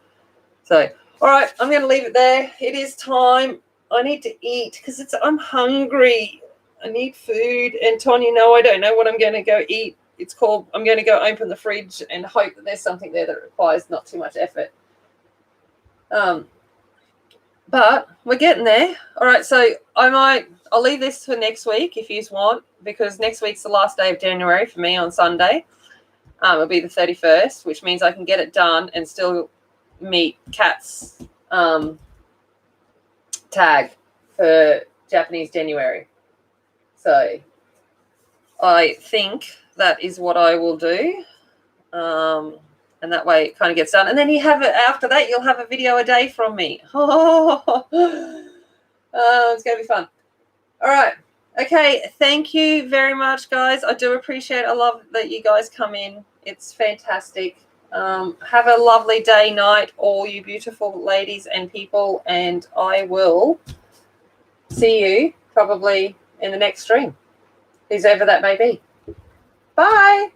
So, all right, I'm going to leave it there. It is time. I need to eat because I'm hungry. I need food. And Tonya, no, I don't know what I'm going to go eat. I'm going to go open the fridge and hope that there's something there that requires not too much effort. But we're getting there. All right, so I'll leave this for next week if you want, because next week's the last day of January for me on Sunday. It'll be the 31st, which means I can get it done and still meet Kat's tag for Japanese January. So I think that is what I will do. And that way it kind of gets done. And then after that, you'll have a video a day from me. It's going to be fun. All right. Okay. Thank you very much, guys. I do appreciate it. I love that you guys come in. It's fantastic. Have a lovely day, night, all you beautiful ladies and people. And I will see you probably in the next stream, whoever that may be. Bye.